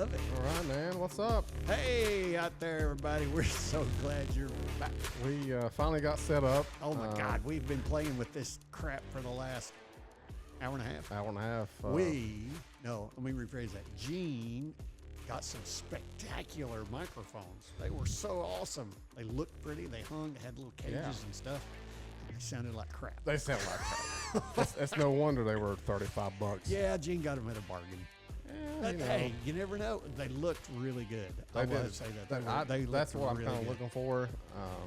love it. All right, man. What's up? Hey, out there, everybody. We're so glad you're back. We finally got set up. Oh, my God. We've been playing with this crap for the last hour and a half. Hour and a half. Let me rephrase that. Gene got some spectacular microphones. They were so awesome. They looked pretty. They hung. They had little cages and stuff. And they sounded like crap. They sound like crap. It's no wonder they were $35. Yeah, Gene got them at a bargain. But hey, you never know. They looked really good. I want to say that. That's what I'm really kind of good. looking for.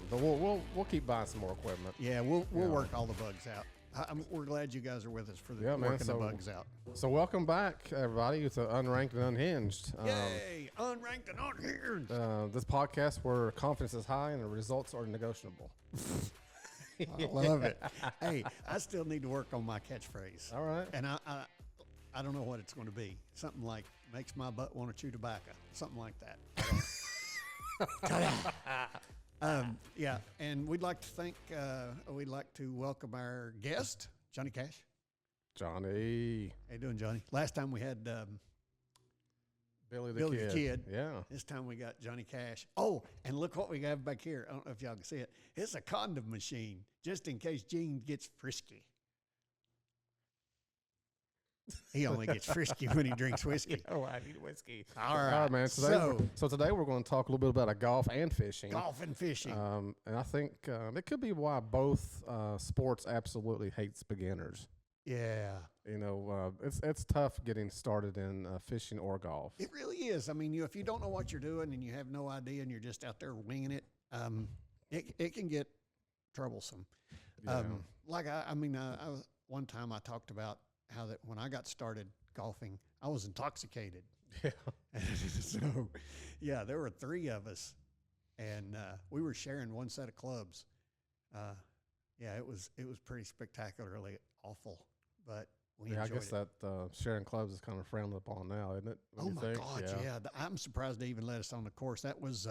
But we'll keep buying some more equipment. Yeah, we'll work all the bugs out. We're glad you guys are with us for the working the bugs out. So welcome back, everybody, to Unranked and Unhinged. Yay! Unranked and unhinged. This podcast where confidence is high and the results are negotiable. I love it. Hey, I still need to work on my catchphrase. All right. And I don't know what it's going to be. Something like makes my butt want to chew tobacco. Something like that. Yeah, and we'd like to welcome our guest, Johnny Cash. Johnny. How you doing, Johnny? Last time we had Billy the Billy Kid. the Kid. Yeah. This time we got Johnny Cash. Oh, and look what we have back here. I don't know if y'all can see it. It's a condom machine, just in case Gene gets frisky. He only gets frisky when he drinks whiskey. Oh, I need whiskey. All right, man. So today we're going to talk a little bit about golf and fishing. Golf and fishing. And I think it could be why both sports absolutely hates beginners. Yeah. You know, it's tough getting started in fishing or golf. It really is. I mean, if you don't know what you're doing and you have no idea and you're just out there winging it, it can get troublesome. Yeah. One time I talked about how that when I got started golfing, I was intoxicated. Yeah. So, yeah, there were three of us, and we were sharing one set of clubs. Yeah, it was pretty spectacularly awful, but we enjoyed I guess it. that sharing clubs is kind of frowned upon now, isn't it? Oh my God, yeah. I'm surprised they even let us on the course. That was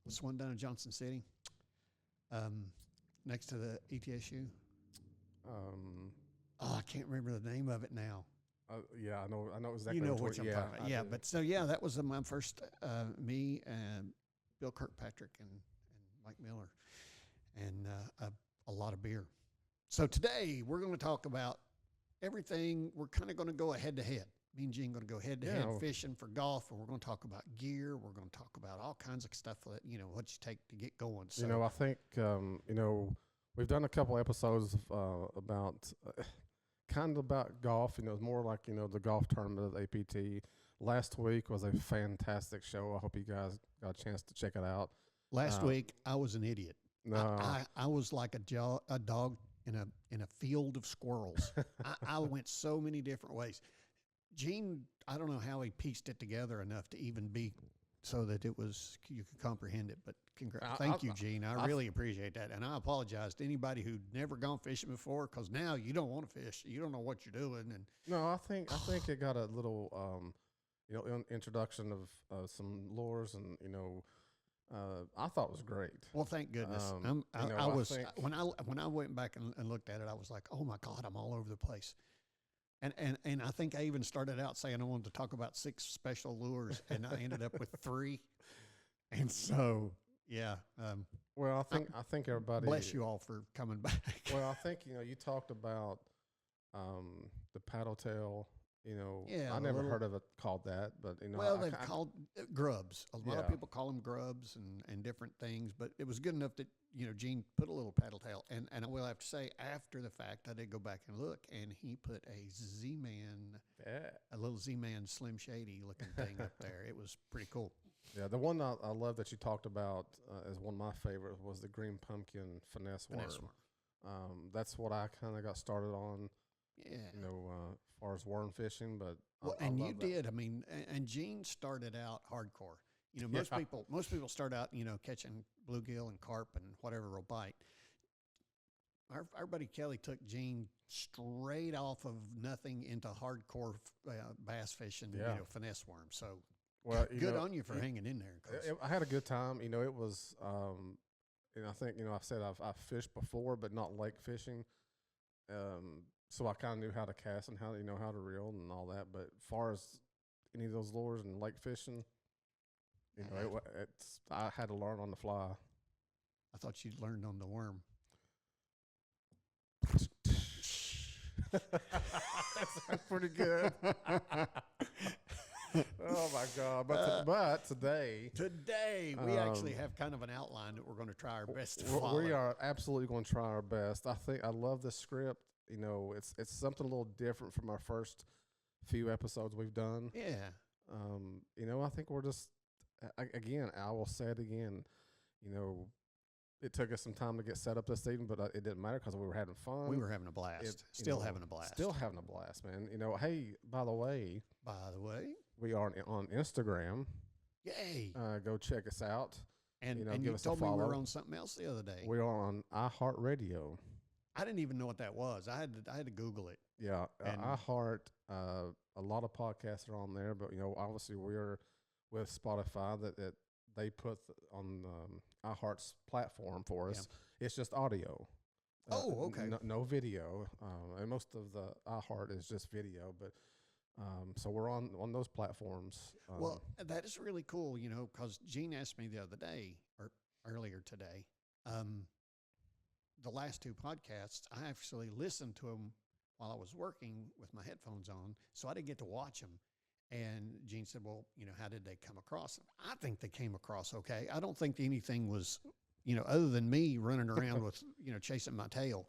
what's the one down in Johnson City, next to the ETSU. I can't remember the name of it now. Yeah, I know exactly. You know what I'm talking about. Yeah, do. but so that was my first. Me and Bill Kirkpatrick and Mike Miller, and a lot of beer. So today we're going to talk about everything. We're kind of going to go head to head. Me and Gene going to go head to head fishing for golf, and we're going to talk about gear. We're going to talk about all kinds of stuff that what you take to get going. So I think we've done a couple episodes about. Kind of about golf, it's more like, the golf tournament at APT. Last week was a fantastic show. I hope you guys got a chance to check it out. Last week, I was an idiot. No. I was like a dog in a field of squirrels. I went so many different ways. Gene, I don't know how he pieced it together enough to even be so that you could comprehend it, but thank you, Gene. I really appreciate that. And I apologize to anybody who'd never gone fishing before, because now you don't want to fish. You don't know what you're doing. And no, I think it got a little, introduction of some lures, and I thought it was great. Well, thank goodness. When I went back and looked at it, I was like, oh my God, I'm all over the place. And I think I even started out saying I wanted to talk about 6 special lures, and I ended up with 3. And so, yeah. Well, I think everybody. Bless you all for coming back. Well, I think you talked about the paddle tail. I never heard of it called that, but Well, they've called grubs. A lot of people call them grubs and different things, but it was good enough that Gene put a little paddle tail, and I will have to say, after the fact, I did go back and look, and he put a Z-Man, a little Z-Man Slim Shady looking thing up there. It was pretty cool. Yeah, the one I love that you talked about as one of my favorites was the green pumpkin finesse worm. That's what I kind of got started on. Yeah. As far as worm fishing, but and you did. I mean, and Gene started out hardcore. Most people start out, catching bluegill and carp and whatever will bite. Our buddy Kelly took Gene straight off of nothing into hardcore bass fishing, finesse worms. So, good on you for hanging in there. I had a good time. It was, I think, I said I've fished before, but not lake fishing. So I kind of knew how to cast and how to reel and all that. But as far as any of those lures and lake fishing, you know, I had to learn on the fly. I thought you'd learned on the worm. That's pretty good. Oh my God! But today we actually have kind of an outline that we're going to try our best to follow. We are absolutely going to try our best. I love this script. You know, it's something a little different from our first few episodes we've done. Yeah. You know, I think we're just again. I will say it again. You know, it took us some time to get set up this evening, but it didn't matter because we were having fun. We were having a blast. Still having a blast, man. You know, hey, by the way, we are on Instagram. Yay! Go check us out. And you know, and give you us told a me we follow. were on something else the other day. We are on iHeartRadio. I didn't even know what that was. I had to Google it. Yeah, And iHeart. A lot of podcasts are on there, but you know, obviously we're with Spotify that they put on iHeart's platform for us. Yeah. It's just audio. Oh, okay. No video. And most of the iHeart is just video, but so we're on those platforms. Well, that is really cool, you know, because Gene asked me the other day or earlier today. The last two podcasts, I actually listened to them while I was working with my headphones on, so I didn't get to watch them. And Gene said, well, you know, how did they come across? I think they came across okay. I don't think anything was, you know, other than me running around with, you know, chasing my tail.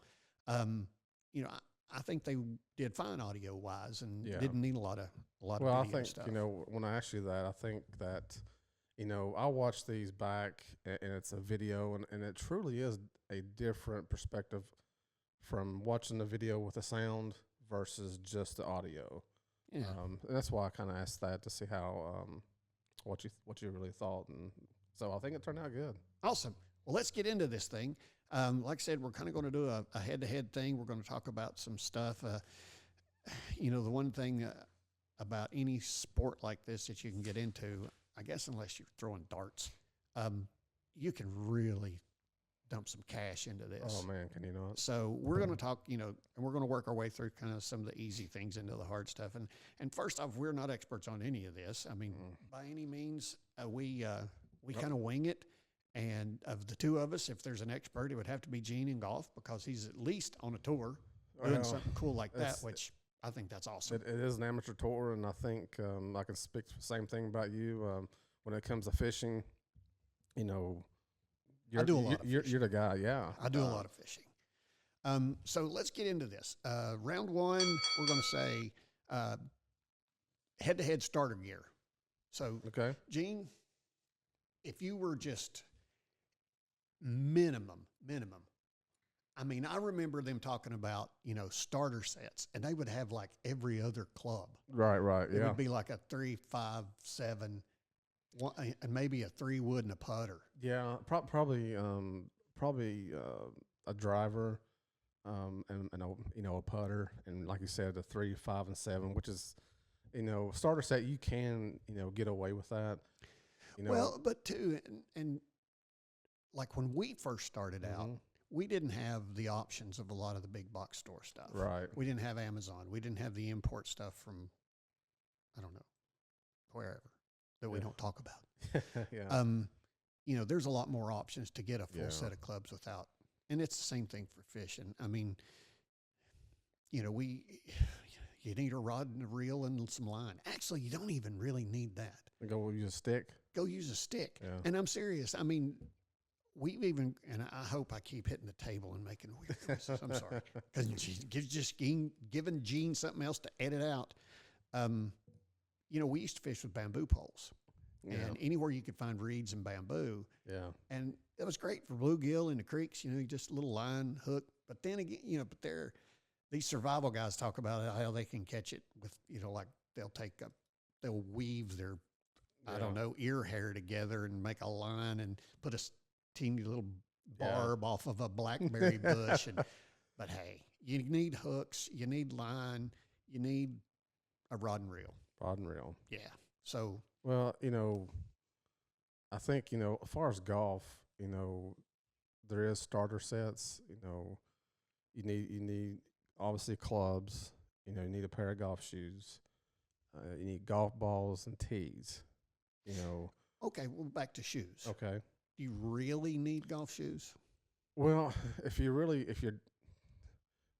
You know, I think they did fine audio wise and didn't need a lot of well, video I think stuff. You know, when I asked you that, I think that, you know, I watch these back and it's a video and it truly is a different perspective from watching the video with the sound versus just the audio. Yeah. And that's why I kind of asked that to see how what you really thought, and so I think it turned out good. Awesome. Well, let's get into this thing. Like I said, we're kind of going to do a head-to-head thing. We're going to talk about some stuff. You know, the one thing about any sport like this that you can get into, I guess, unless you're throwing darts, you can really dump some cash into this. Oh man, can you not? So we're going to talk, you know, and we're going to work our way through kind of some of the easy things into the hard stuff. And first off, we're not experts on any of this. I mean, by any means, we kind of wing it. And of the two of us, if there's an expert, it would have to be Gene in golf because he's at least on a tour doing something cool like that, which I think that's awesome. It is an amateur tour, and I think I can speak the same thing about you when it comes to fishing. You know, I do a lot of fishing. You're the guy, yeah. I do a lot of fishing. So let's get into this. Round one, we're going to say head-to-head starter gear. So, okay, Gene, if you were just minimum, I mean, I remember them talking about, you know, starter sets, and they would have like every other club. Right, It would be like a 3, 5, 7, and maybe a 3 wood and a putter. Yeah, probably a driver, and a putter, and like you said, a 3, 5, and 7, which is, you know, starter set. You can, you know, get away with that. You know, well, but too, and like when we first started out, we didn't have the options of a lot of the big box store stuff. Right. We didn't have Amazon. We didn't have the import stuff from, I don't know, wherever that we don't talk about. Yeah. You know, there's a lot more options to get a full set of clubs without, and it's the same thing for fishing. I mean, you know, you need a rod and a reel and some line. Actually, you don't even really need that. Go use a stick. Go use a stick. Yeah. And I'm serious. I mean, we've even, and I hope I keep hitting the table and making weird noises. I'm sorry. Because just giving Gene something else to edit out. You know, we used to fish with bamboo poles. Yeah. And anywhere you could find reeds and bamboo. Yeah. And it was great for bluegill in the creeks, you know, just a little line, hook. But then again, you know, these survival guys talk about how they can catch it with, you know, like they'll weave their, I don't know, ear hair together and make a line and put a teeny little barb off of a blackberry bush. But hey, you need hooks, you need line, you need a rod and reel. Rod and reel. Yeah. So. Well, you know, I think, you know, as far as golf, you know, there is starter sets. You know, you need obviously clubs. You know, you need a pair of golf shoes. you need golf balls and tees. You know. Okay, well, back to shoes. Okay. Do you really need golf shoes? Well, if you're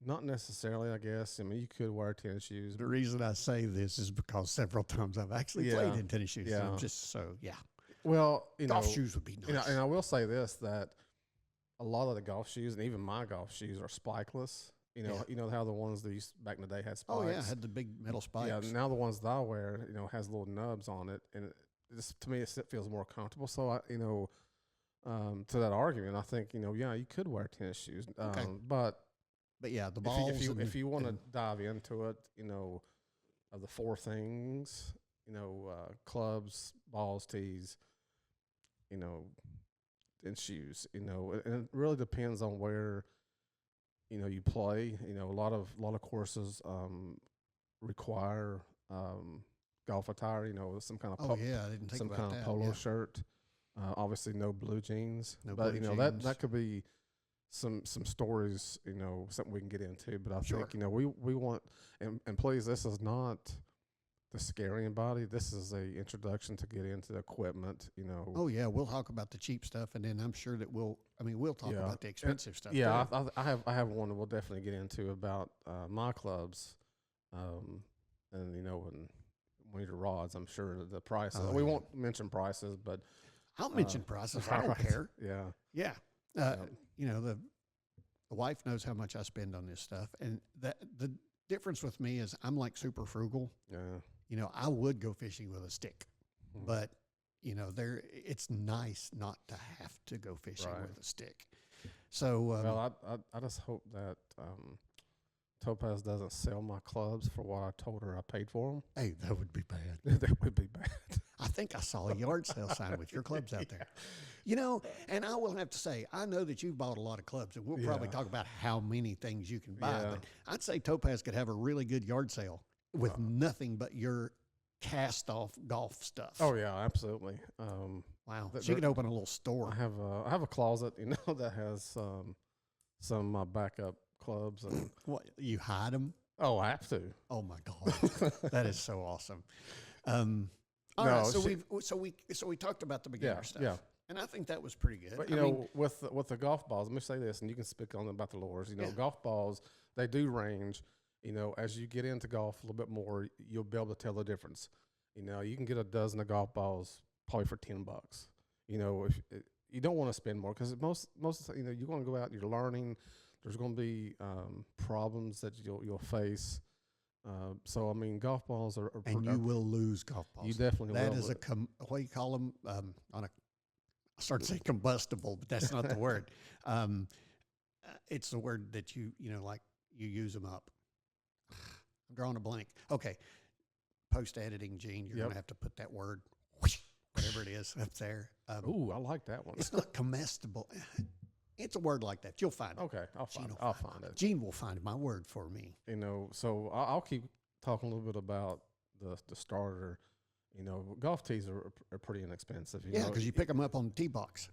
not necessarily, I guess. I mean, you could wear tennis shoes. The reason I say this is because several times I've actually Yeah. played in tennis shoes. Yeah. So I'm just so, yeah. Well, Golf shoes would be nice. and I will say this, that a lot of the golf shoes and even my golf shoes are spikeless. Yeah. You know how the ones that used back in the day had spikes. Oh, yeah, had the big metal spikes. Yeah, now the ones that I wear, has little nubs on it, and to me, it feels more comfortable. So to that argument, I think yeah, you could wear tennis shoes, Okay. but yeah, the balls. if you want to and- dive into it, of the four things, clubs, balls, tees, and shoes, and it really depends on where you play. A lot of courses require golf attire. Some kind of Oh, yeah, I didn't think some about kind that. of polo yeah. shirt. Obviously, no blue jeans. No but blue that jeans. could be some stories. Something we can get into. But I Sure. think we want and please, this is not the scaring body. This is a introduction to get into equipment. Oh, yeah, we'll talk about the cheap stuff, and then I'm sure that we'll talk Yeah. about the expensive stuff. Yeah, too. I have one that we'll definitely get into about my clubs, and and one of your rods. I'm sure the prices. Oh, we yeah. won't mention prices, but I'll mention prices. I don't right. care. Yeah, Yeah. Yeah. The wife knows how much I spend on this stuff. And the difference with me is I'm like super frugal. yeah. I would go fishing with a stick, Mhm. but it's nice not to have to go fishing Right. with a stick. So, Well, I just hope that Topaz doesn't sell my clubs for what I told her I paid for them. hey, that would be bad. That would be bad. I think I saw a yard sale sign with your clubs out there. And I will have to say, I know that you've bought a lot of clubs, and we'll probably Yeah. talk about how many things you can buy. Yeah. But I'd say Topaz could have a really good yard sale with nothing but your cast-off golf stuff. Oh yeah, absolutely. Wow. th- She there- could open a little store. I have a closet, that has some backup clubs and What, you hide them? oh, I have to. Oh, my God. That is so awesome. All No, right, so we talked about the beginner Yeah, stuff. yeah. And I think that was pretty good. But I mean, with the golf balls, let me say this, and you can speak on about the lures. Yeah. Golf balls, they do range. As you get into golf a little bit more, you'll be able to tell the difference. You can get a dozen of golf balls probably for $10. If you don't want to spend more, because most you're going to go out and you're learning. There's going to be problems that you'll face. So I mean, golf balls are and you will lose golf balls. you definitely That will. is what do you call them? I started saying combustible, but that's not the word. It's the word that you use them up. I'm drawing a blank. Okay. Post editing, Gene, you're Yep. going to have to put that word, whatever it is, up there. Ooh, I like that one. It's not comestible. It's a word like that. You'll find it. Okay, I'll Gene find will it. I'll find find it. Gene will find my word for me. So I'll keep talking a little bit about the starter. Golf tees are pretty inexpensive. Yeah, because you pick them up on the tee box.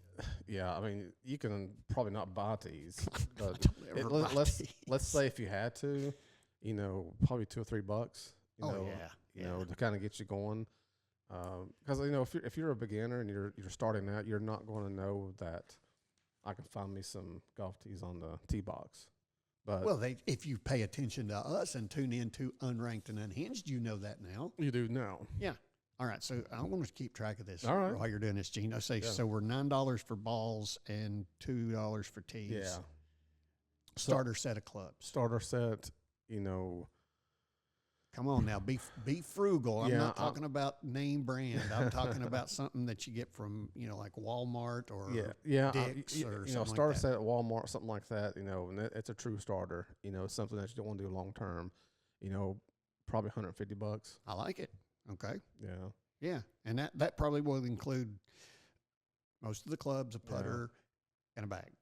Yeah, I mean, you can probably not buy tees, but don't ever buy let's tees. say if you had to, probably $2 or $3. Oh, yeah. To kind of get you going. Because if you're a beginner and you're starting out, you're not going to know that I can find me some golf tees on the tee box. But Well, if you pay attention to us and tune in to Unranked and Unhinged, you know that now. you do now. Yeah. All right. So I want to keep track of this All right. while you're doing this, Gene. I say, Yeah. so we're $9 for balls and $2 for tees. Yeah. Starter set of clubs. Starter set. Come on now, be frugal. I'm Yeah, not talking about name brand. I'm talking about something that you get from like Walmart or Dick's or something starter like that. set at Walmart, something like that. And it's a true starter. Something that you don't want to do long term. Probably $150. I like it. Okay. Yeah. Yeah, and that probably will include most of the clubs, a putter, and a bag.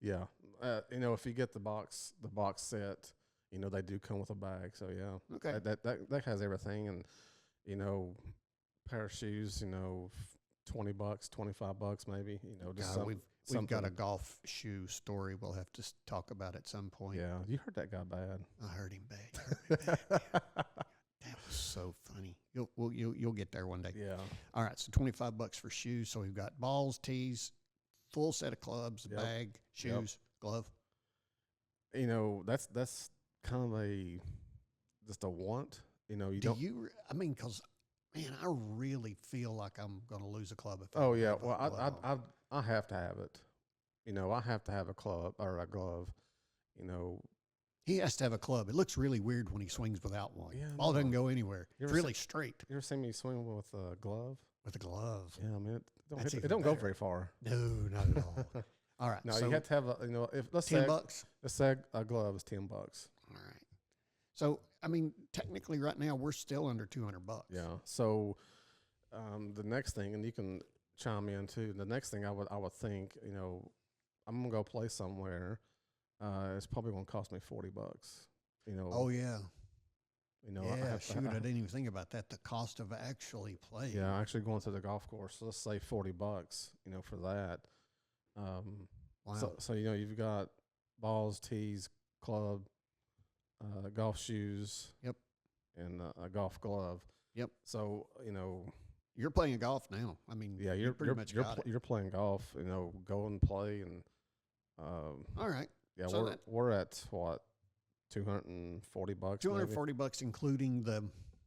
Yeah. If you get the box set, they do come with a bag. So yeah. Okay. That has everything, and pair of shoes, $20, $25 maybe. Just God, we've got a golf shoe story we'll have to talk about at some point. Yeah, you heard that guy bad. I heard him bad. That was so funny. You'll get there one day. Yeah. All right, so $25 for shoes. So we've got balls, tees, full set of clubs, Yep. bag, shoes, glove. You know, that's kind of just a want. You know, you Do don't. you? I mean, because man, I really feel like I'm going to lose a club if I Oh don't yeah. have a Well, glove on. I have to have it. You know, I have to have a club or a glove. You know, He has to have a club. It looks really weird when he swings without one. Yeah, I Ball doesn't know. go anywhere. You It's ever really straight you ever seen me swing with a glove? with a glove. Yeah, I mean, That's it even don't go better. very far. No, not at all. All right, No, so you have to have a. You know, if let's $10. say a glove is $10. All right. So I mean, technically, right now we're still under $200. Yeah. So, the next thing, and you can chime in too. The next thing I would think, you know, I'm gonna go play somewhere. It's probably gonna cost me $40. You know. Oh yeah. You know. I Yeah, have to- shoot, I didn't even think about that. The cost of actually playing. Yeah, actually going to the golf course. So let's say $40. You know, for that. Wow. So you know you've got balls, tees, club, golf shoes. Yep. And a golf glove. Yep. So you know. You're playing golf now. I mean, Yeah, you pretty much got it. you're playing golf. You know, go and play, and All right. yeah, So we're at what, $240. $240 including the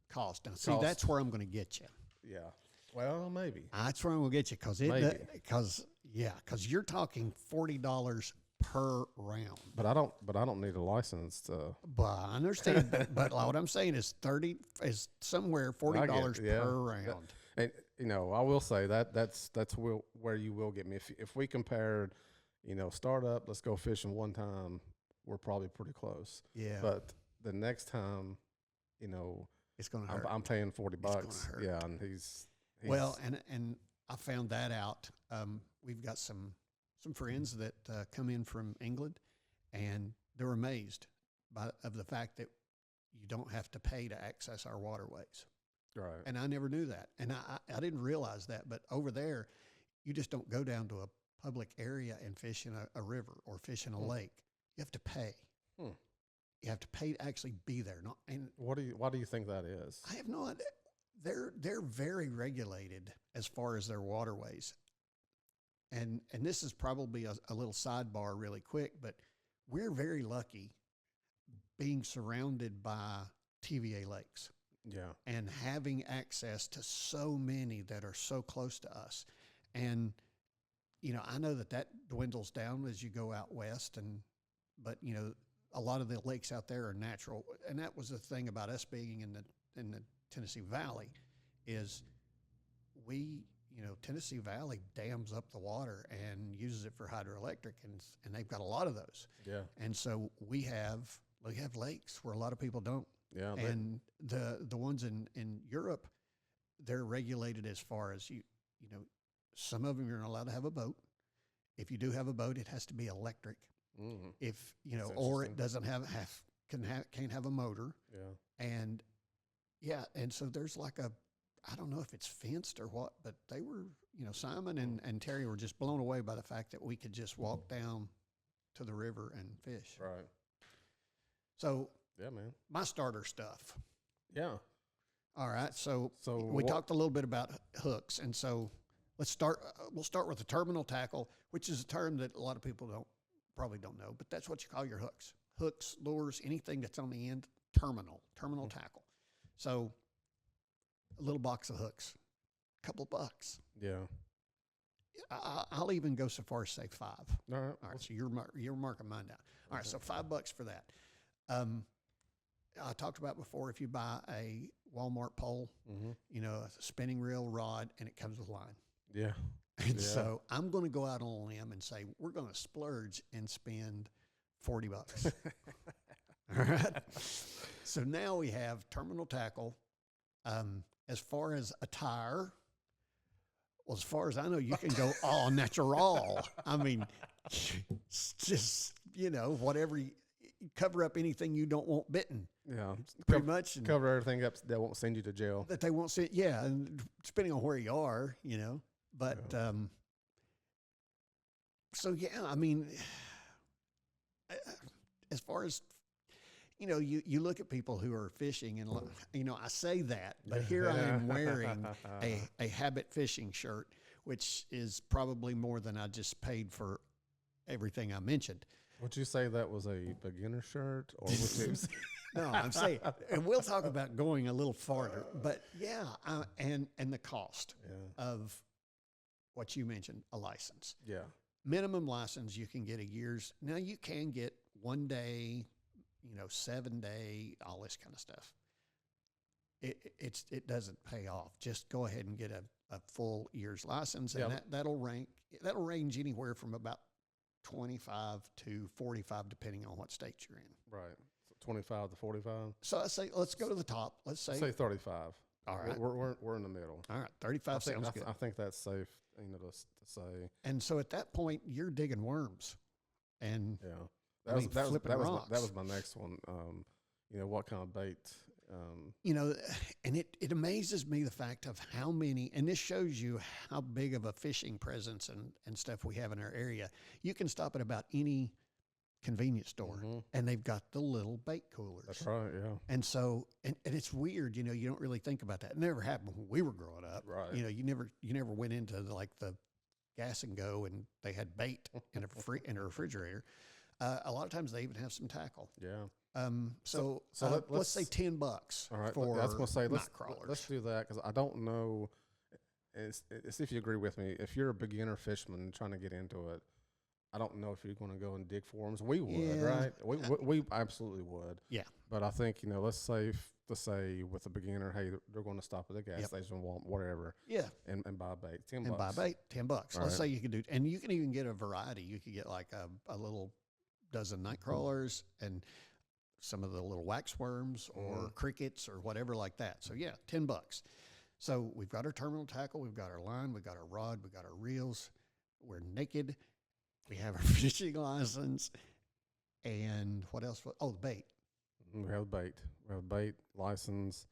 cost. Now, see, Cost. that's where I'm going to get you. Yeah. Well, maybe. That's where I'm going to get you because Maybe. because you're talking $40 per round. But I don't need a license to. But I understand. but what I'm saying is somewhere $40 yeah. per round. And you know, I will say that's where you will get me. If we compared, you know, start up, let's go fishing one time, we're probably pretty close. Yeah, But the next time, you know, it's going to hurt. I'm paying $40. gonna hurt. Yeah, and he's Well, and I found that out. We've got some friends that come in from England, and they're amazed of the fact that you don't have to pay to access our waterways. right. And I never knew that, and I didn't realize that. But over there, you just don't go down to a public area and fish in a river or fish in a lake. You have to pay. Hmm. You have to pay to actually be there. And Why do you think that is? I have no idea. They're very regulated as far as their waterways. And this is probably a little sidebar really quick, but we're very lucky being surrounded by TVA lakes Yeah. and having access to so many that are so close to us. And, you know, I know that dwindles down as you go out west, but, you know, a lot of the lakes out there are natural. And that was the thing about us being in the Tennessee Valley is Tennessee Valley dams up the water and uses it for hydroelectric, and they've got a lot of those. Yeah. And so we have lakes where a lot of people don't. Yeah. And the ones in Europe, they're regulated as far as you know, some of them you're not allowed to have a boat. If you do have a boat, it has to be electric. Mm-hmm. If you know, That's or it interesting. doesn't can't have a motor. Yeah. And and so there's like I don't know if it's fenced or what, but they were, you know, Simon and Terry were just blown away by the fact that we could just walk down to the river and fish. Right. So Yeah, man. my starter stuff. Yeah. All right. So So we talked a little bit about hooks, and so let's start. We'll start with the terminal tackle, which is a term that a lot of people probably don't know, but that's what you call your hooks. Hooks, lures, anything that's on the end. Terminal tackle. So a little box of hooks, a couple bucks. Yeah. I'll even go so far as say $5. All right. All right, so you're marking mine down. All right, so $5 for that. I talked about before, if you buy a Walmart pole, Mm-hmm. you know, a spinning reel rod, and it comes with line. Yeah. And Yeah. so I'm going to go out on a limb and say we're going to splurge and spend $40. All right. So now we have terminal tackle. As far as attire, well, as far as I know, you can go all natural. I mean, just, you know, whatever, cover up anything you don't want bitten, Yeah. pretty much. And Cover everything up that won't send you to jail. that they won't see it. Yeah. And depending on where you are, you know, but, so yeah, I mean, as far as, you know, you look at people who are fishing and, you know, I say that, but here I am wearing a Habit fishing shirt, which is probably more than I just paid for everything I mentioned. Would you say that was a beginner shirt, or would you? No, I'm saying, and we'll talk about going a little farther, but yeah, and the cost of what you mentioned, a license. Yeah. Minimum license, you can get a year's. Now you can get 1 day, you know, 7 day, all this kind of stuff. It doesn't pay off. Just go ahead and get a full year's license, and that'll range anywhere from about 25 to 45, depending on what state you're in. Right. So 25 to 45. So I say, let's go to the top. Let's say 35. All right. We're in the middle. All right. 35 sounds good. I think that's safe, you know, to say. And so at that point, you're digging worms, and that was my next one. You know, what kind of bait? You know, and it amazes me the fact of how many, and this shows you how big of a fishing presence and stuff we have in our area. You can stop at about any convenience store, and they've got the little bait coolers. That's right, yeah. And so, and it's weird, you know, you don't really think about that. It never happened when we were growing up. Right. You know, you never went into the gas and go and they had bait in a refrigerator. A lot of times they even have some tackle. Yeah. So let's say $10. All right. For I was going to say night crawlers. Let's do that, because I don't know. It's if you agree with me. If you're a beginner fisherman trying to get into it, I don't know if you're going to go and dig for worms. We would, right? We absolutely would. Yeah. But I think, you know, let's say with a beginner, hey, they're going to stop at the gas station, whatever. Yeah. And buy bait. $10. And buy bait, $10. Right. Let's say you could do, and you can even get a variety. You could get like a little dozen night crawlers and some of the little wax worms or crickets or whatever like that. So yeah, $10. So we've got our terminal tackle, we've got our line, we've got our rod, we've got our reels. We're naked. We have our fishing license, and what else? Oh, the bait. We have bait. We have bait, license,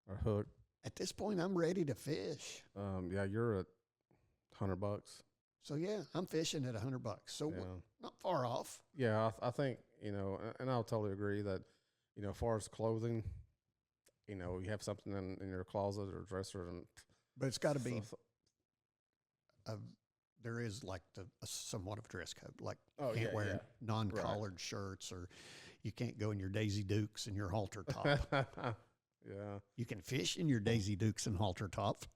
our hook. At this point, I'm ready to fish. Yeah, you're at $100. So yeah, I'm fishing at $100. So not far off. Yeah, I think, you know, and I'll totally agree that, you know, as far as clothing, you know, you have something in your closet or dresser, but it's got to be. There is like somewhat of a dress code. Like you can't wear non-collared shirts, or you can't go in your Daisy Dukes and your halter top. Yeah, you can fish in your Daisy Dukes and halter top.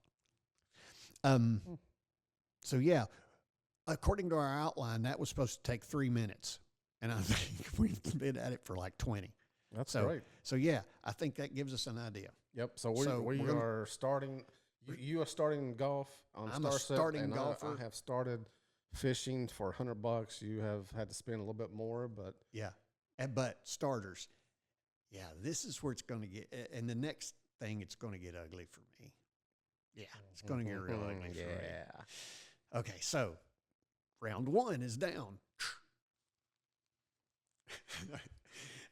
So yeah. According to our outline, that was supposed to take 3 minutes, and I think we've been at it for like 20. That's great. So yeah, I think that gives us an idea. Yep. So we are starting. You are starting golf on I'm a starting golfer. I have started fishing for $100. You have had to spend a little bit more, but yeah. But starters, yeah, this is where it's going to get. And the next thing, it's going to get ugly for me. Yeah, it's going to get real ugly for me. Yeah. Okay, so. Round 1 is down.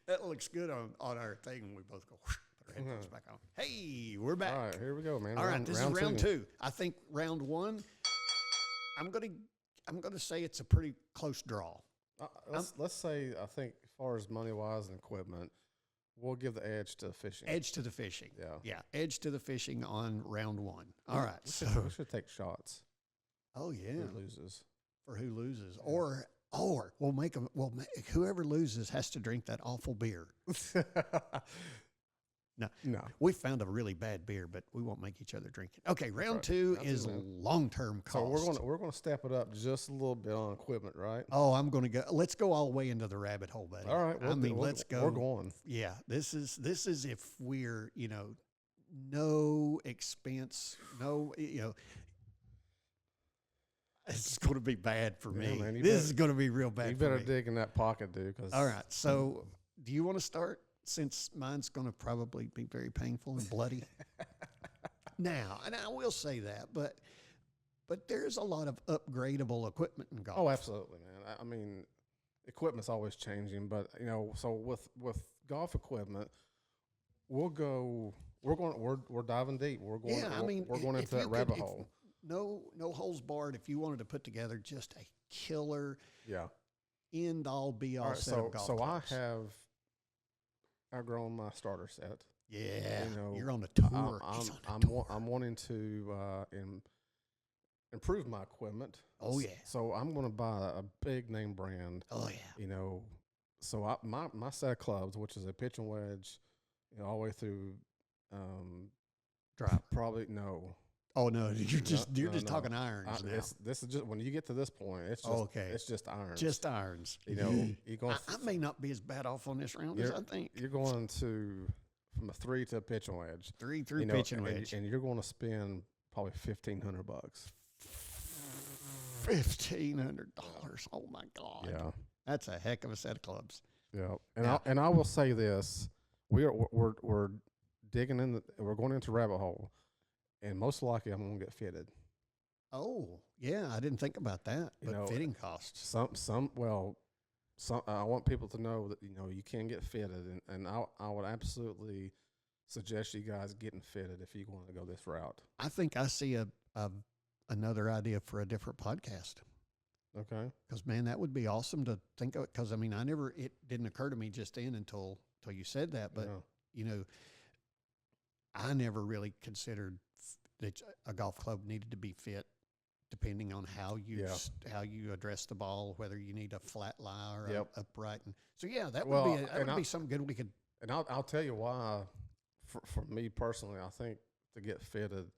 That looks good on our thing when we both go, put our headphones back on. Hey, we're back. All right, here we go, man. All right, this is round 2. I think round 1, I'm gonna say it's a pretty close draw. Let's say, I think as far as money-wise and equipment, we'll give the edge to fishing. Edge to the fishing. Yeah, edge to the fishing on round 1. All right, we should take shots. Oh yeah, who loses? For who loses, or we'll make them. Whoever loses has to drink that awful beer. No, we found a really bad beer, but we won't make each other drink it. Okay, round 2 is long-term cost. So we're gonna step it up just a little bit on equipment, right? Oh, I'm gonna go. Let's go all the way into the rabbit hole, buddy. All right, let's go. We're going. Yeah, this is if we're no expense, no It's going to be bad for me. Man, this is going to be real bad for me. You better dig in that pocket, dude. All right. So do you want to start, since mine's going to probably be very painful and bloody? Now, and I will say that, but there's a lot of upgradable equipment in golf. Oh, absolutely, man. I mean, equipment's always changing, but, so with golf equipment, we're diving deep. We're going into that rabbit hole. No holes barred. If you wanted to put together just a killer, end all be all set of golf So clubs. I have outgrown my starter set. Yeah, You know, you're on the I- tour. I'm He's on the I'm tour. I'm wanting to improve my equipment. Oh yeah. So I'm going to buy a big name brand. Oh yeah. You know, so my set of clubs, which is a pitch and wedge, all the way through. Um, Driver. Probably no. Oh no, you're just No. talking irons now. This is just when you get to this point, it's just Okay. it's just irons. Just irons. you know, you're going. I may not be as bad off on this round as I think. You're going to from a 3 to a pitch and wedge. 3 through pitch and wedge. and you're going to spend probably $1,500. $1,500. Oh my God. Yeah, That's a heck of a set of clubs. yeah. Yeah. I will say this: we're digging in. We're going into rabbit hole, and most likely I'm going to get fitted. Oh yeah, I didn't think about that. You But know, fitting costs. Some I want people to know that you can get fitted, and I would absolutely suggest you guys getting fitted if you want to go this route. I think I see another idea for a different podcast. Okay. Because man, that would be awesome to think of. Because I mean, it didn't occur to me just then until you said that. But Yeah. you know, I never really considered that a golf club needed to be fit, depending on how you Yeah. how you address the ball, whether you need a flat lie or Yep. a upright. And so yeah, that Well, would be that and would be something good we could. And I'll tell you why. For me personally, I think to get fitted,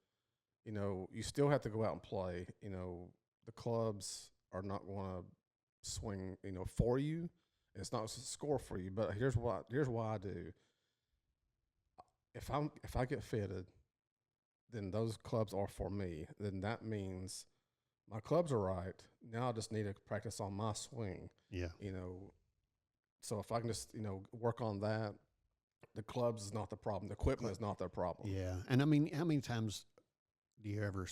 you still have to go out and play. The clubs are not going to swing, for you. It's not a score for you. But here's why I do. If I get fitted, then those clubs are for me. Then that means my clubs are right. Now I just need to practice on my swing. Yeah. So if I can just work on that, the clubs is not the problem. The equipment is not their problem. Yeah, and I mean, how many times do you ever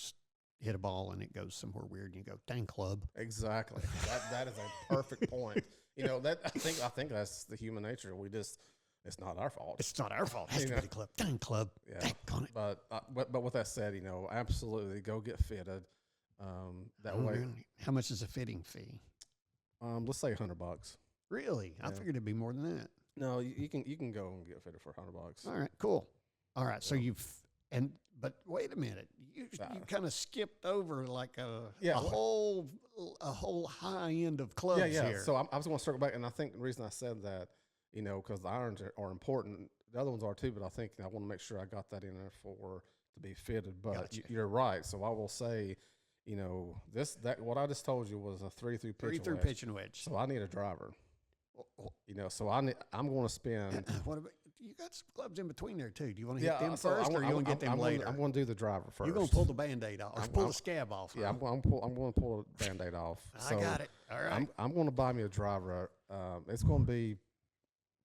hit a ball and it goes somewhere weird and you go, "Dang club"? Exactly. that is a perfect point. That I think that's the human nature. It's not our fault. It's not our fault. It has to be the club. Dang club. Yeah. Dang on it. But with that said, absolutely go get fitted. That way, How much is a fitting fee? let's say $100. Really? I Yeah. figured it'd be more than that. No, you can go and get fitted for $100. All right, cool. All right, so Yeah. but wait a minute. You Ah. kind of skipped over like a Yeah, whole high end of clubs Yeah. here. So I was going to circle back, and I think the reason I said that, because the irons are important. The other ones are too, but I think I want to make sure I got that in there to be fitted. But Gotcha. you're right. So I will say, what I just told you was a 3 through pitch. 3 through wedge. pitch and wedge. So I need a driver. Oh, So I'm going to spend. what about you? Got some clubs in between there too. Do you want to hit Yeah, them so first, or you want to get them later? I'm going to do the driver first. You're going to pull the Band-Aid off, or pull the scab off. Yeah, huh? I'm going to pull the Band-Aid off. I got it. All right. I'm going to buy me a driver. It's going to be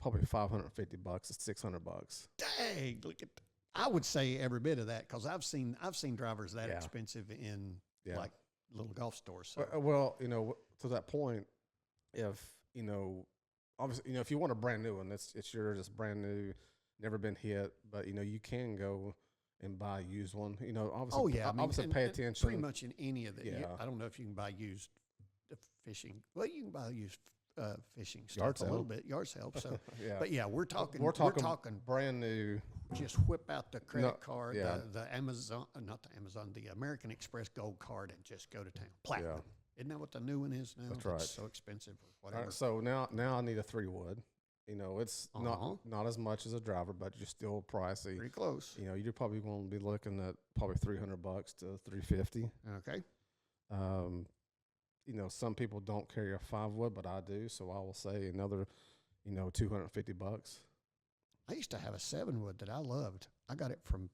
probably $550. It's $600. Dang! Look at. I would say every bit of that because I've seen drivers that Yeah. expensive in Yeah. like little golf stores. So. Well, to that point, if obviously, if you want a brand new one, it's yours. It's brand new, never been hit. But you can go and buy a used one. Obviously, Oh yeah, I mean, obviously pay attention. Pretty much in any of the. Yeah. I don't know if you can buy used fishing. Well, you can buy used fishing stuff Yard a little sale. bit. Yard sale. So, Yeah, but yeah, we're talking. we're talking brand new. Just whip out the credit card, yeah. the Amazon, not the Amazon, the American Express Gold Card, and just go to town. Platinum. Isn't that what the new one is now? That's right. So expensive or All whatever. right, so now I need a 3-wood. It's Uh-huh. not as much as a driver, but you're still pricey. Pretty close. You're probably going to be looking at probably $300 to $350. Okay. Some people don't carry a 5-wood, but I do, so I will say another, $250. I used to have a 7-wood that I loved. I got it from.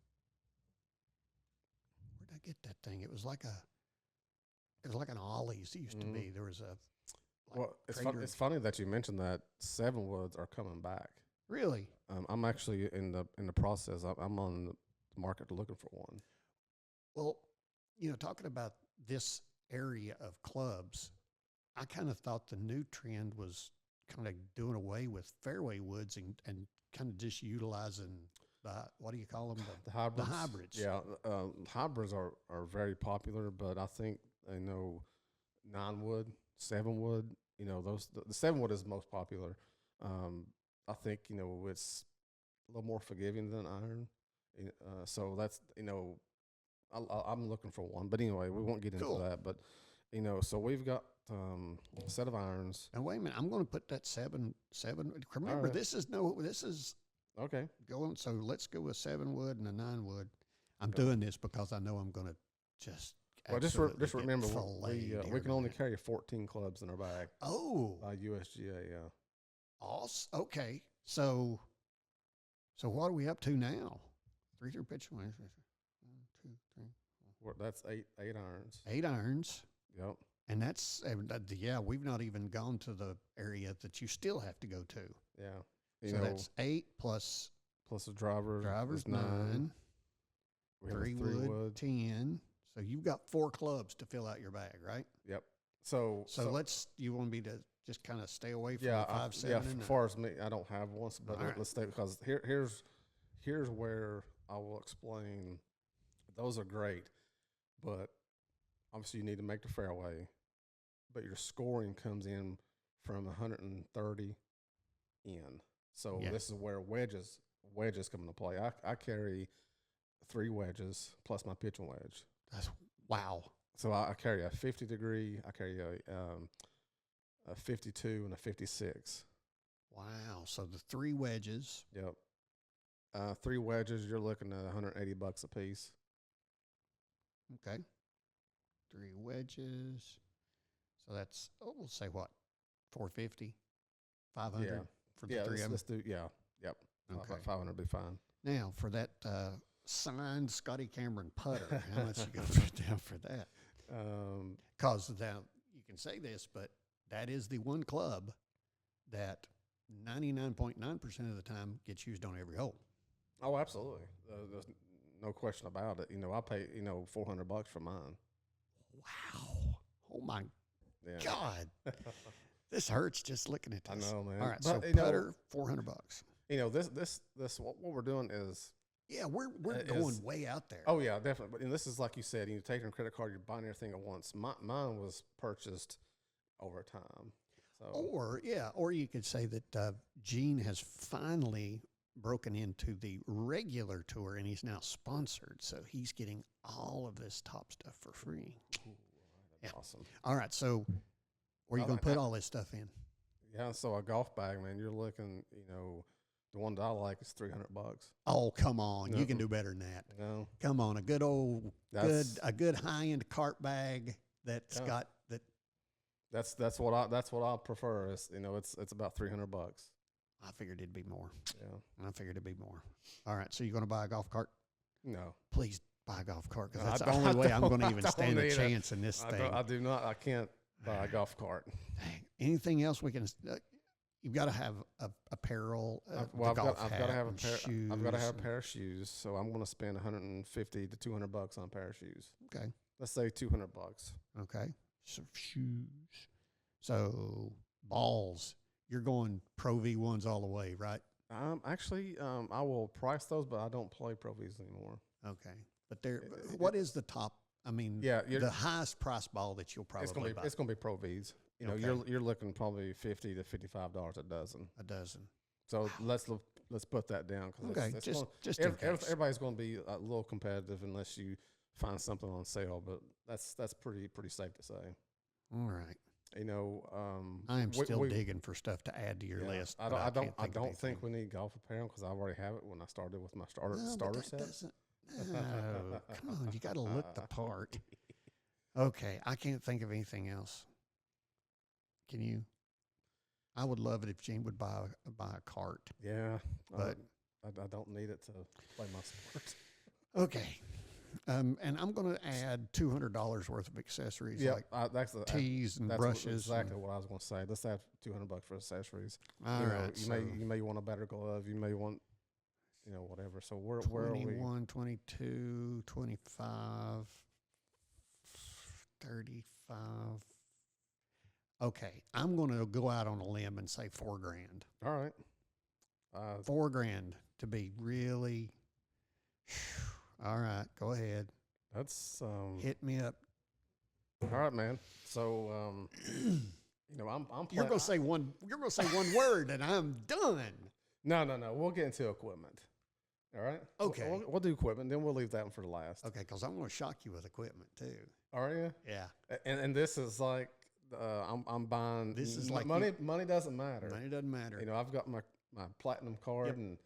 Where'd I get that thing? It was like an Ollie's. It used to be. There was a. Well, it's Trader- it's funny that you mentioned that 7-woods are coming back. Really? I'm actually in the process. I'm on the market looking for one. Well, talking about this area of clubs, I kind of thought the new trend was kind of doing away with fairway woods and kind of just utilizing what do you call them? The hybrids. The hybrids. Yeah, hybrids are very popular, but I think 9-wood, 7-wood. The 7-wood is most popular. I think it's little more forgiving than iron. So that's I'm looking for one. But anyway, we won't get into Cool. that. But so we've got a set of irons. Now wait a minute. I'm going to put that seven. Remember, right. this is Okay. going. So let's go with 7 wood and a 9 wood. I'm Okay. doing this because I know I'm going to just. Well, just absolutely remember, get we filleted we here can in a only minute. carry 14 clubs in our bag Oh, by USGA. Yeah. awesome. Okay. So what are we up to now? 3 through pitch. 1, 2, 3, That's eight irons. 8 irons. Yep. And that's, yeah, we've not even gone to the area that you still have to go to. Yeah. So that's 8 plus plus the drivers drivers, is 9. 9, We have a 3 wood, 10. So you've got 4 clubs to fill out your bag, right? Yep. So you want me to just kind of stay away from yeah, the 5, 7, yeah. and As far as me, I don't have one, but All right. let's stay because here's where I will explain. Those are great, but obviously you need to make the fairway, but your scoring comes in from 130 in. So Yeah. this is where wedges come into play. I carry 3 wedges plus my pitching wedge. That's wow. So I carry a 50 degree, I carry a 52 and a 56. Wow. So the 3 wedges. Yep. 3 wedges, you're looking at $180 a piece. Okay. 3 wedges. So that's, we'll say what? 450, 500 Yeah. for the Yeah, 3 of them. let's do, yeah, yep. Okay. 500 would be fine. Now, for that signed Scotty Cameron putter, how much you going to put down for that? Because now you can say this, but that is the one club that 99.9% of the time gets used on every hole. Oh, absolutely. There's no question about it. I pay, $400 for mine. Wow. Oh, my Yeah. God. This hurts just looking at I this. know, man. All right, But, so putter, $400. This what we're doing is, Yeah, we're Is- going way out there. oh yeah, definitely. But this is like you said, you take your credit card, you're buying everything at once. Mine was purchased over time. So Or you could say that Gene has finally broken into the regular tour and he's now sponsored. So he's getting all of this top stuff for free. that's awesome. All right, so where are you I going like to put that. all this stuff in? Yeah, so a golf bag, man, you're looking, the one that I like is $300. Oh, come on. No. You can do better than that. No, Come on, a good old, That's- a good high-end cart bag that's Yeah. got that. that's what I prefer. It's about $300. I figured it'd be more. Yeah, I figured it'd be more. All right, so you're going to buy a golf cart? no, Please buy a golf cart because No, that's I the only don't- way I'm going to I even don't stand a need it. chance in this thing. I do not. I can't buy a golf cart. Dang. Anything else we can? You've got to have apparel. I've the got golf to hat have a and pair. shoes. I've got to have a and- pair of shoes. So I'm going to spend $150 to $200 on a pair of shoes. Okay. Let's say $200. Okay. So shoes. So balls. You're going Pro V1s all the way, right? Actually, I will price those, but I don't play Pro Vs anymore. Okay. But what is the top? I mean, Yeah, the highest price ball that you'll it's probably buy? gonna be Pro Vs. Okay. You're looking probably $50 to $55 a dozen. A dozen. So let's put that down because Okay. Just in case. everybody's going to be a little competitive unless you find something on sale. But that's pretty safe to say. All right. I am still digging for stuff to add to your list. I but don't think we. we need golf apparel because I already have it when I started with my starter set. No, come on, you got to look the part. Okay, I can't think of anything else. Can you? I would love it if Gene would buy a cart, Yeah, but I don't need it to play my sport. okay. And I'm going to add $200 worth of accessories like tees and brushes. Exactly what I was going to say. Let's add $200 for accessories. All right, You may want a better glove. You may want, whatever. So where are we? 21, 22, 25, 35. Okay, I'm going to go out on a limb and say $4,000. All right. $4,000 to be really. All right, go ahead. That's Hit me up. all right, man. So I'm You're gonna say one. You're gonna say one word, and I'm done. No. We'll get into equipment. All right. Okay. We'll do equipment, then we'll leave that one for the last. Okay, because I'm going to shock you with equipment too. Are you? Yeah. And this is like I'm buying. This is like money. Money doesn't matter. Money doesn't matter. You know, I've got my platinum card, Yep. and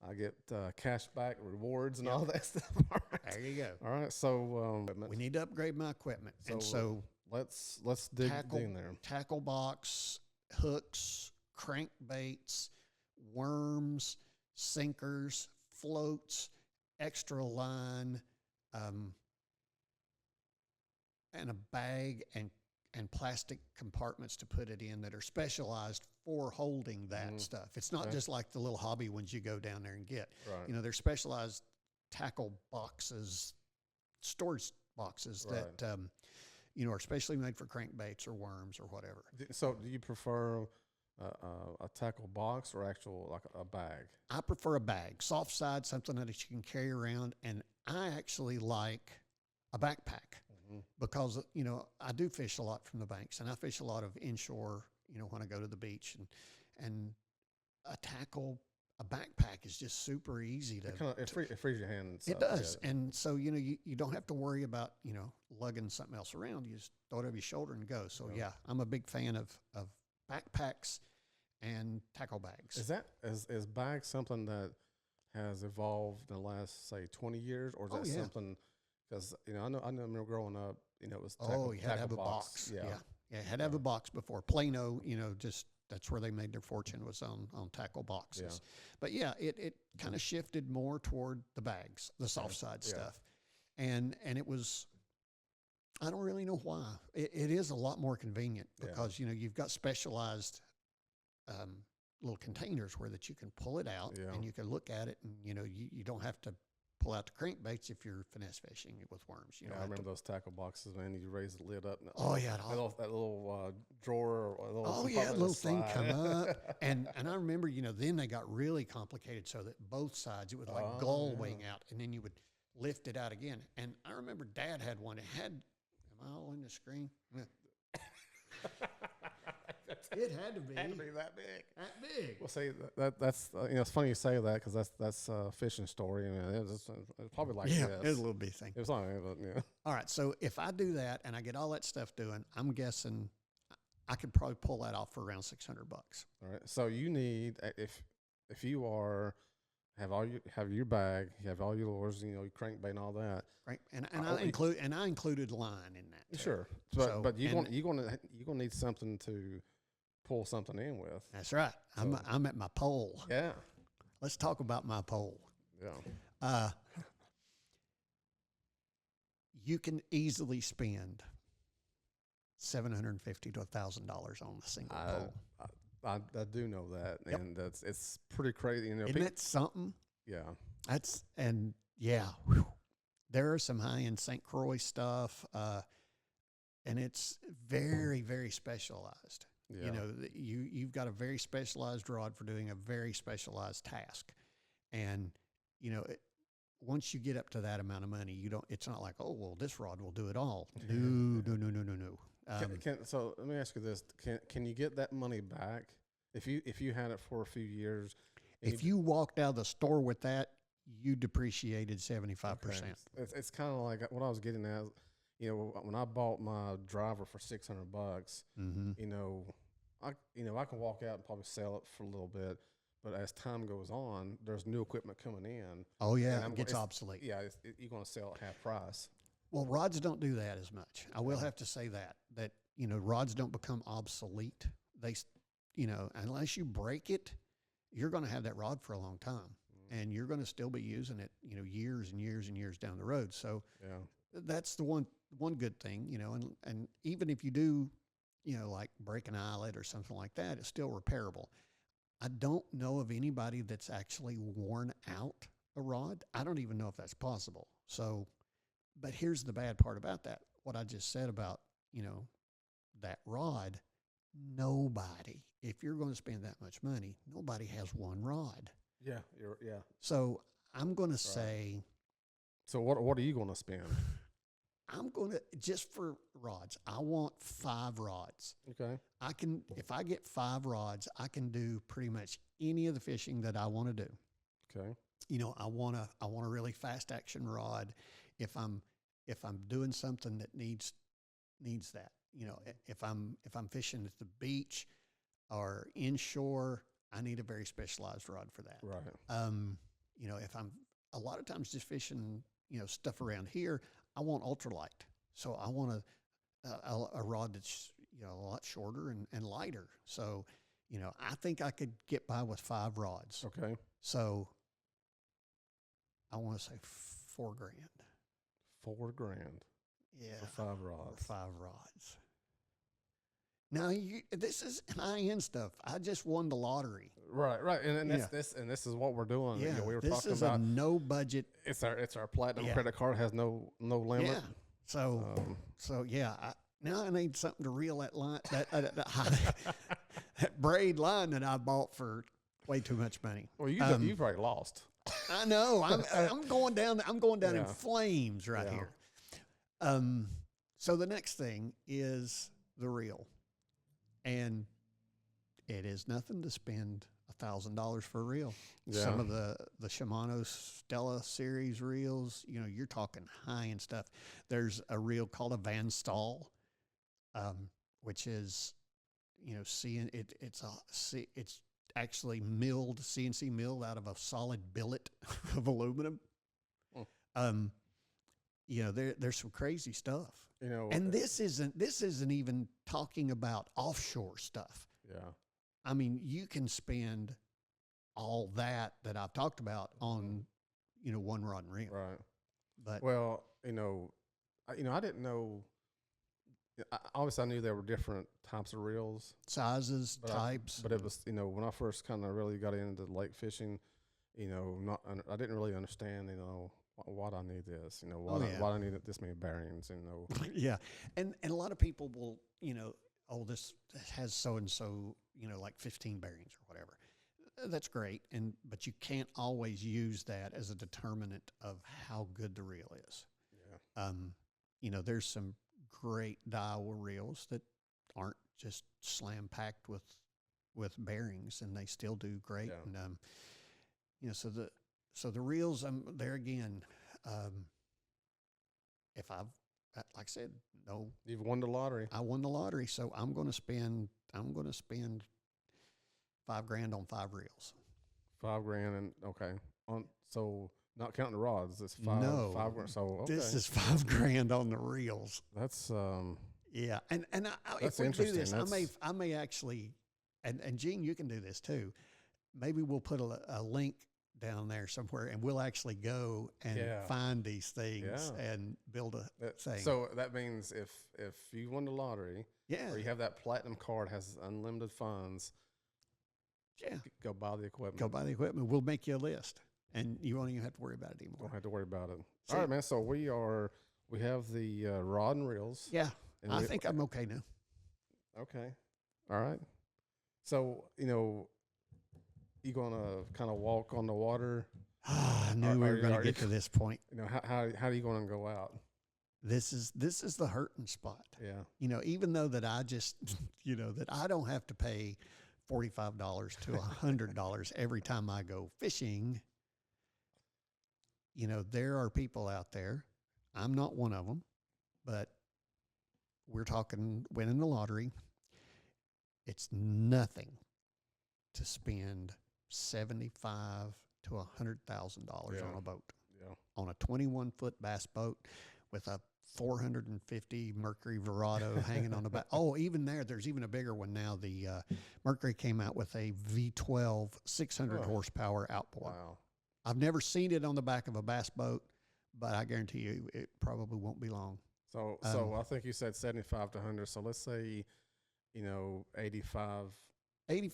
I get cash back rewards and all that stuff. All right. There you go. All right. So We need to upgrade my equipment. And so let's dig in there. tackle box, hooks, crankbaits, worms, sinkers, floats, extra line, and a bag and plastic compartments to put it in that are specialized for holding that stuff. It's not just like the little hobby ones you go down there and get. Right. You know, they're specialized tackle boxes, storage boxes that you know, are specially made for crankbaits or worms or whatever. So do you prefer a tackle box or actual like a bag? I prefer a bag, soft side, something that you can carry around, and I actually like a backpack because, you know, I do fish a lot from the banks, and I fish a lot of inshore, you know, when I go to the beach, and a backpack is just super easy to. It frees your hands. It does, and so you know you don't have to worry about, you know, lugging something else around. You just throw it over your shoulder and go. So yeah, I'm a big fan of backpacks and tackle bags. Is bag something that has evolved in the last, say, 20 years, or is that something? Because you know, I remember growing up, you know, it was you had to have a box. Yeah, you had to have a box before Plano. You know, just that's where they made their fortune, was on tackle boxes. But yeah, it kind of shifted more toward the bags, the soft side stuff, and it was. I don't really know why. It is a lot more convenient because you know you've got specialized little containers where that you can pull it out and you can look at it, and you know you don't have to pull out the crankbaits if you're finesse fishing with worms. You know, I remember those tackle boxes, man. You raise the lid up. And that little drawer. Or little thing come up, and I remember, you know, then they got really complicated so that both sides it would like gull wing out, and then you would lift it out again. And I remember Dad had one. It had. Am I all in the screen? It had to be. Had to be that big. That big. Well, see, that's you know, it's funny you say that because that's a fishing story. I mean, it's probably like this. It's a little bitty thing. It was like, yeah. All right, so if I do that and I get all that stuff doing, I'm guessing I could probably pull that off for around $600. All right, so you need if you have your bag, you have all your lures, you know, your crankbait and all that. Right, and I included line in that too. Sure, but you're gonna need something to pull something in with. That's right. So, I'm at my pole. Yeah. Let's talk about my pole. Yeah. You can easily spend $750 to $1,000 on a single pole. I do know that, and it's pretty crazy. You know, isn't that something? Yeah. There are some high-end St. Croix stuff, and it's very, very specialized. Yeah. You know, you've got a very specialized rod for doing a very specialized task, and you know, once you get up to that amount of money, it's not like, oh well, this rod will do it all. No. So let me ask you this: Can you get that money back if you had it for a few years? If you walked out of the store with that, you depreciated 75%. It's kind of like what I was getting at. You know, when I bought my driver for $600, you know, I can walk out and probably sell it for a little bit, but as time goes on, there's new equipment coming in. Oh yeah, it gets obsolete. Yeah, you're going to sell at half price. Well, rods don't do that as much. I will have to say that you know, rods don't become obsolete. They, you know, unless you break it, you're going to have that rod for a long time, and you're going to still be using it, you know, years and years and years down the road. So that's the one good thing, you know, and even if you do, you know, like break an eyelet or something like that, it's still repairable. I don't know of anybody that's actually worn out a rod. I don't even know if that's possible. So, but here's the bad part about that. What I just said about, you know, that rod, nobody, if you're going to spend that much money, nobody has one rod. Yeah. So I'm going to say. So what are you going to spend? I'm going to, just for rods, I want 5 rods. Okay. If I get 5 rods, I can do pretty much any of the fishing that I want to do. Okay. I want a really fast action rod. If I'm doing something that needs that, if I'm fishing at the beach or inshore, I need a very specialized rod for that. Right. If I'm a lot of times just fishing, stuff around here, I want ultralight. So I want a rod that's, a lot shorter and lighter. So, I think I could get by with 5 rods. Okay. So I want to say $4,000. $4,000. Yeah. For 5 rods. For 5 rods. Now this is high-end stuff. I just won the lottery. Right, and this is what we're doing. Yeah, We were this talking is about a no budget. It's our platinum credit card has no limit. Yeah. So yeah, now I need something to reel that line, that braid line that I bought for way too much money. Well, you've already lost. I know. I'm going down. I'm going down in Yeah. flames right here. So the next thing is the reel, and it is nothing to spend $1,000 for a reel. Yeah. Some of the Shimano Stella series reels, you're talking high end stuff. There's a reel called a Van Staal, which is, it's actually milled, CNC milled out of a solid billet of aluminum. There's some crazy stuff. And this isn't even talking about offshore stuff. Yeah. I mean, you can spend all that I've talked about on, one rod and reel. Right. But Well, I didn't know. Obviously, I knew there were different types of reels, sizes, but types. but it was, when I first kind of really got into lake fishing, I didn't really understand, why do I need this? Why do I need this many bearings? Yeah. And a lot of people will, this has so-and-so, like 15 bearings or whatever. That's great. But you can't always use that as a determinant of how good the reel is. Yeah. There's some great Daiwa reels that aren't just slam packed with bearings, and they still do great. Yeah. And, so the reels, there again, if I've, like I said, no, You've won the lottery. I won the lottery, so I'm going to spend $5,000 on 5 reels. $5,000 and okay. So not counting the rods, it's five. No, $5,000. So okay. This is $5,000 on the reels. That's Yeah, and That's if we do interesting. this, I may actually, and Gene, you can do this too. Maybe we'll put a link down there somewhere, and we'll actually go and find these things and build a thing. So that means if you won the lottery, yeah, or you have that platinum card has unlimited funds, go buy the equipment. Go buy the equipment. We'll make you a list, and you won't even have to worry about it anymore. Don't have to worry about it. See? All right, man. So we have the rod and reels. Yeah, I think I'm okay now. Okay. All right. So you gonna kind of walk on the water? I knew we were going to get to this point. How are you going to go out? This is the hurting spot. Yeah. Even though that I just, that I don't have to pay $45 to $100 every time I go fishing. There are people out there. I'm not one of them, but we're talking winning the lottery. It's nothing to spend $75,000 to $100,000 on a boat. Yeah. On a 21-foot bass boat with a 450 Mercury Verado hanging on the back. Oh, even there's even a bigger one now. The Mercury came out with a V12 600 horsepower outboard. Wow. I've never seen it on the back of a bass boat, but I guarantee you it probably won't be long. So I think you said 75 to 100. So let's say, 85. 80 I to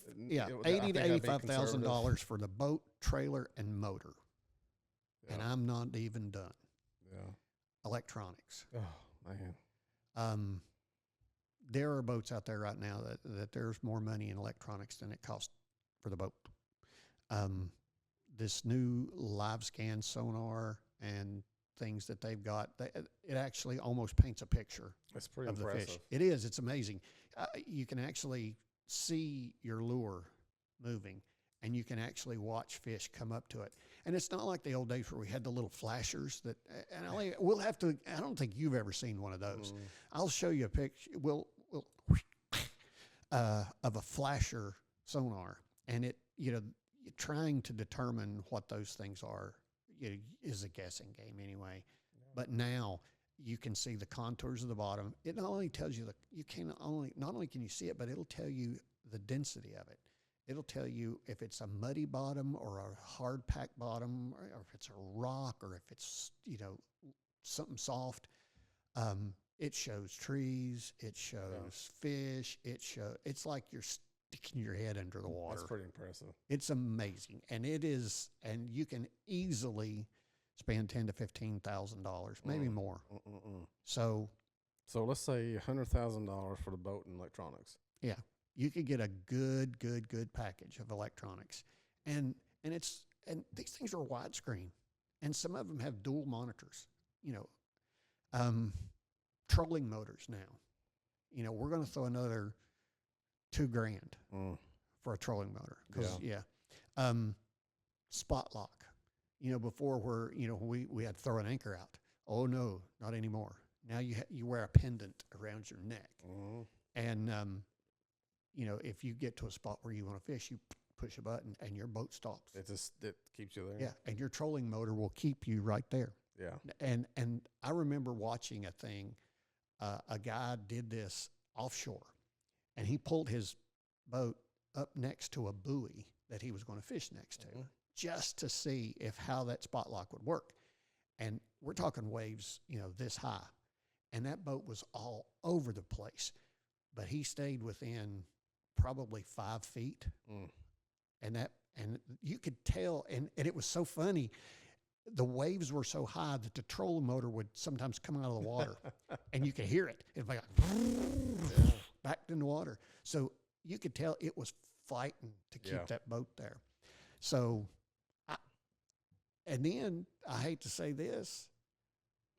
think that'd be $85,000 for the boat, trailer, and motor. Yeah. And I'm not even done. Yeah. Electronics. Oh man. There are boats out there right now that there's more money in electronics than it costs for the boat. This new live scan sonar and things that they've got. It actually almost paints a picture It's pretty of the impressive. fish. It is. It's amazing. You can actually see your lure moving, and you can actually watch fish come up to it. And it's not like the old days where we had the little flashers that. And we'll have to. I don't think you've ever seen one of those. I'll show you a picture. We'll of a flasher sonar, and it trying to determine what those things are is a guessing game anyway. But now you can see the contours of the bottom. It not only tells you not only can you see it, but it'll tell you the density of it. It'll tell you if it's a muddy bottom or a hard packed bottom, or if it's a rock, or if it's something soft. It shows trees. It shows fish. It's like you're sticking your head under the water. That's pretty impressive. It's amazing, and you can easily spend $10,000 to $15,000, maybe more. So let's say $100,000 for the boat and electronics. Yeah, you could get a good package of electronics, and these things are widescreen, and some of them have dual monitors. Trolling motors now. We're going to throw another $2,000 for a trolling motor because spot lock. Before where we had to throw an anchor out. Oh no, not anymore. Now you wear a pendant around your neck, and if you get to a spot where you want to fish, you push a button and your boat stops. It keeps you there. Yeah, and your trolling motor will keep you right there. Yeah. And I remember watching a thing. A guy did this offshore, and he pulled his boat up next to a buoy that he was going to fish next to, just to see how that spot lock would work. And we're talking waves, this high, and that boat was all over the place, but he stayed within probably 5 feet, and you could tell, and it was so funny. The waves were so high that the trolling motor would sometimes come out of the water, and you could hear it. It's like back in the water. So you could tell it was fighting to keep that boat there. So, and then I hate to say this,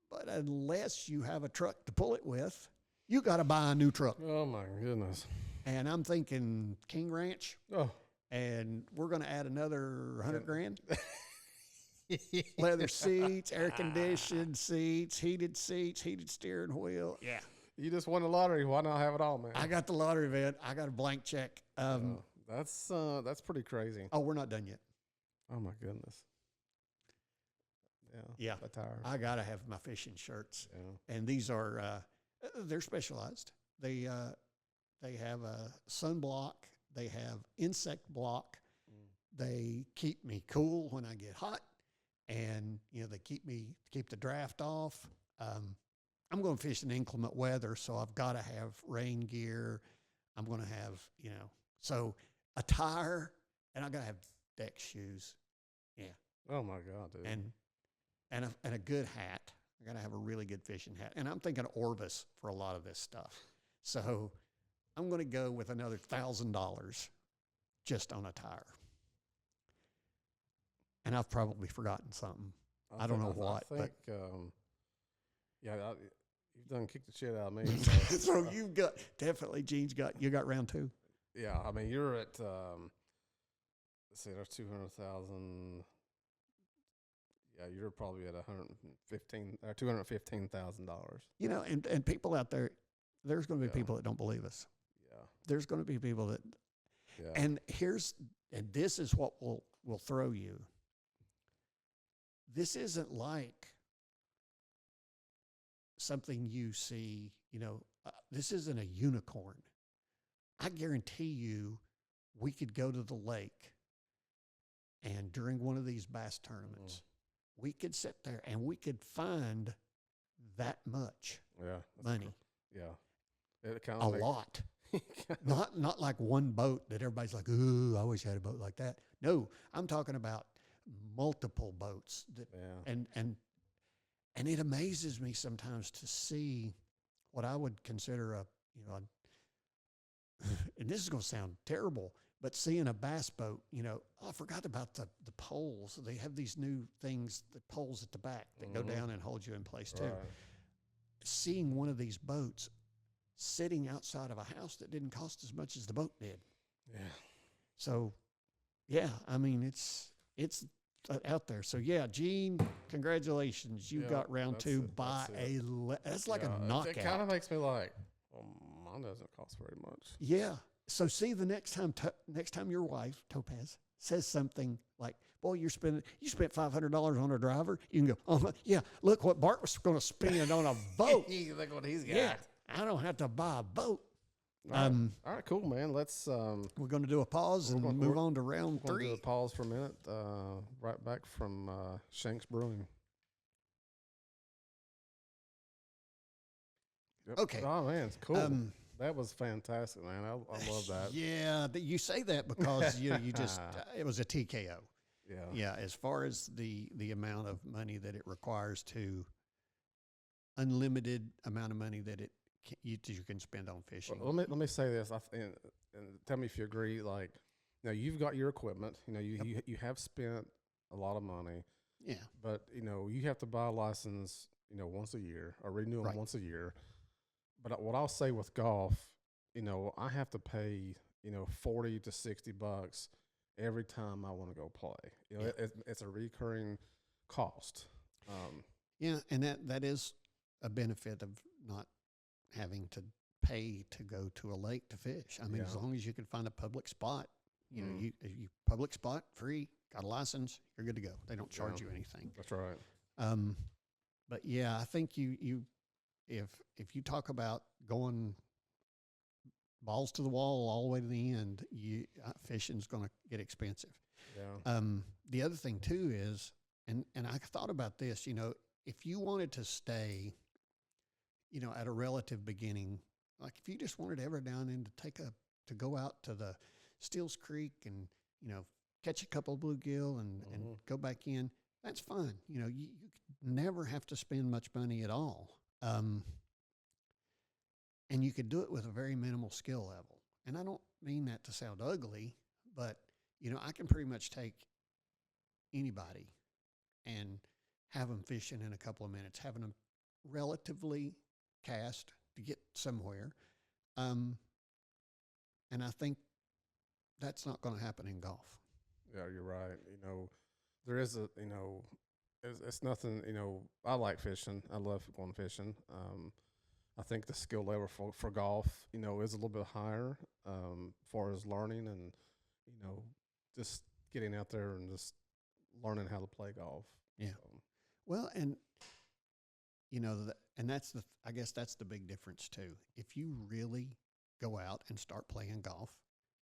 but unless you have a truck to pull it with, you got to buy a new truck. Oh my goodness. And I'm thinking King Ranch. Oh. And we're going to add another $100,000. Leather seats, air conditioned seats, heated steering wheel. Yeah. You just won the lottery. Why not have it all, man? I got the lottery, man. I got a blank check. That's pretty crazy. Oh, we're not done yet. Oh my goodness. Yeah. The tire. I got to have my fishing shirts. Yeah. And these are, they're specialized. They have a sunblock. They have insect block. They keep me cool when I get hot. And, they keep the draft off. I'm going to fish in inclement weather, so I've got to have rain gear. I'm going to have, so a tire, and I got to have deck shoes. Yeah. Oh my God, dude. And a good hat. I got to have a really good fishing hat. And I'm thinking Orvis for a lot of this stuff. So I'm going to go with another $1,000 just on a tire. And I've probably forgotten something. I don't know what. I think, you've done kicked the shit out of me. So, so you've got, definitely, Gene's you got round two. Yeah, I mean, you're at, let's see, there's 200,000. Yeah, you're probably at $215,000. And people out there, there's going to be people that don't believe us. Yeah. There's going to be people that, and this is what will throw you. This isn't like something you see, this isn't a unicorn. I guarantee you we could go to the lake, and during one of these bass tournaments, we could sit there and we could find that much money. Cool. Yeah. It kind a of lot. Not like one boat that everybody's like, ooh, I wish I had a boat like that. No, I'm talking about multiple boats that, and it amazes me sometimes to see what I would consider and this is going to sound terrible, But seeing a bass boat, I forgot about the poles. They have these new things, the poles at the back that go down and hold you in place too. Right. Seeing one of these boats sitting outside of a house that didn't cost as much as the boat did. Yeah. So, yeah, I mean, it's out there. So, yeah, Gene, congratulations. You got round two by that's like a knockout. It kind of makes me like, well, mine doesn't cost very much. Yeah. So see the next time your wife, Topaz, says something like, boy, you spent $500 on a driver, you can go, oh, yeah, look what Bart was going to spend on a boat. Look what he's got. Yeah, I don't have to buy a boat. All right, cool, man. Let's. We're going to do a pause and move on to round three. Do a pause for a minute. Right back from Shanks Brewing. Yep. Okay. Oh man, it's cool. That was fantastic, man. I love that. Yeah, you say that because you just it was a TKO. Yeah. Yeah. As far as the amount of money that it requires to unlimited amount of money that you can spend on fishing. Well, let me say this, and tell me if you agree. Like, now you've got your equipment. You have spent a lot of money. Yeah. But you have to buy a license. Once a year or renew them once a year. But what I'll say with golf, I have to pay $40 to $60 every time I want to go play. It's a recurring cost. Yeah, and that is a benefit of not having to pay to go to a lake to fish. I mean, as long as you can find a public spot, you public spot, free, got a license, you're good to go. They don't charge you anything. That's right. But yeah, I think if you talk about going balls to the wall all the way to the end, fishing's going to get expensive. Yeah. The other thing too is, and I thought about this, if you wanted to stay, at a relative beginning, like if you just wanted ever down in to go out to the Steels Creek and, catch a couple of bluegill and go back in, that's fine. You never have to spend much money at all. And you could do it with a very minimal skill level. And I don't mean that to sound ugly, but, I can pretty much take anybody and have them fishing in a couple of minutes, having them relatively cast to get somewhere. And I think that's not going to happen in golf. Yeah, you're right. There is it's nothing, I like fishing. I love going fishing. I think the skill level for golf, is a little bit higher as far as learning and, just getting out there and just learning how to play golf. Yeah. So. Well, and, and I guess that's the big difference too. If you really go out and start playing golf,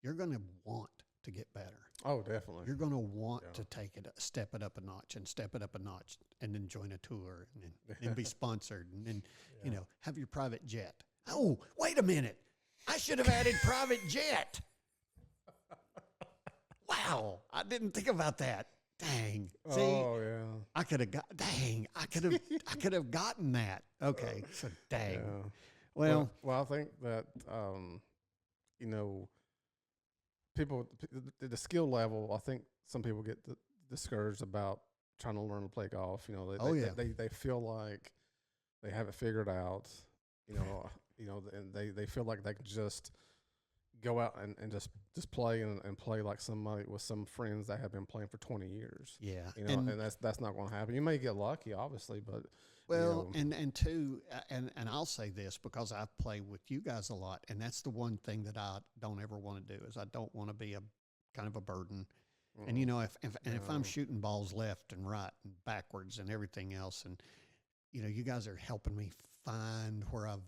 you're going to want to get better. Oh, definitely. You're going to want to step it up a notch and then join a tour and then be sponsored and then, have your private jet. Oh, wait a minute. I should have added private jet. Wow. I didn't think about that. Dang. See, I could have gotten that. Okay. So dang. Yeah. Well, I think that, people, the skill level, I think some people get discouraged about trying to learn to play golf. They feel like they have it figured out, and they feel like they can just go out and just play and play like somebody with some friends that have been playing for 20 years. Yeah. And that's not going to happen. You may get lucky, obviously, but and two, and I'll say this because I play with you guys a lot, and that's the one thing that I don't ever want to do is I don't want to be a kind of a burden. And if I'm shooting balls left and right and backwards and everything else, and you guys are helping me find where I've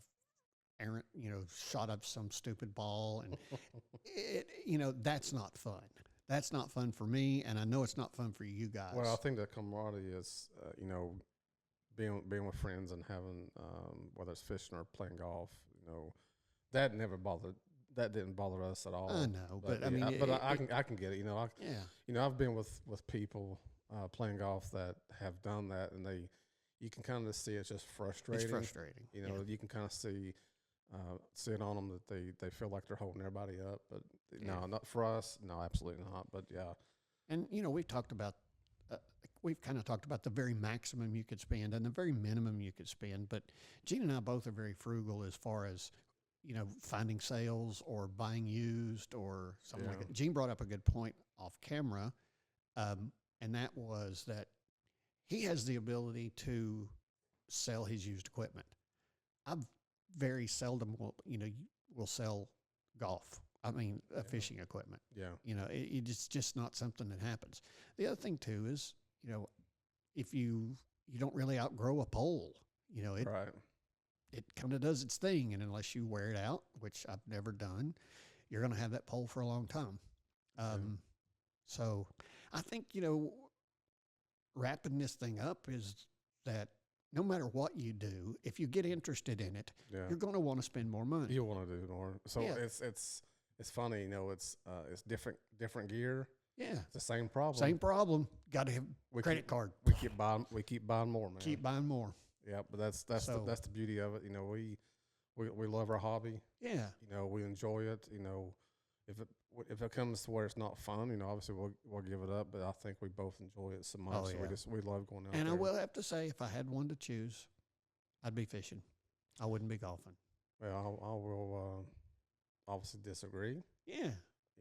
shot up some stupid ball, and that's not fun. That's not fun for me, and I know it's not fun for you guys. Well, I think the camaraderie is, being with friends and having, whether it's fishing or playing golf, that didn't bother us at all. I know, but I can get it. I've been with people playing golf that have done that, and you can kind of see it's just frustrating. It's frustrating. You can kind of see sit on them that they feel like they're holding everybody up. But Yeah. no, not for us. No, absolutely not. But yeah, And we've talked about, we've kind of talked about the very maximum you could spend and the very minimum you could spend. But Gene and I both are very frugal as far as finding sales or buying used or something like Yeah. that. Gene brought up a good point off camera, and that was that he has the ability to sell his used equipment. I've very seldom will sell golf. I mean, fishing equipment. yeah, It's just not something that happens. The other thing too is, if you don't really outgrow a pole, it right. it kind of does its thing, and unless you wear it out, which I've never done, you're going to have that pole for a long time. So I think wrapping this thing up is that no matter what you do, if you get interested in it, Yeah, you're going to want to spend more money. you want to do more. So Yeah. it's funny. It's different gear. Yeah, It's the same problem. same problem. Got to have We credit keep, card. We keep buying more, man. Keep buying more. Yeah, but that's So- that's the beauty of it. We love our hobby. Yeah, We enjoy it. If it comes to where it's not fun, obviously we'll give it up. But I think we both enjoy it so much. Oh, So yeah. we love going out and there. I will have to say, if I had one to choose, I'd be fishing. I wouldn't be golfing. Well, I will obviously disagree. Yeah,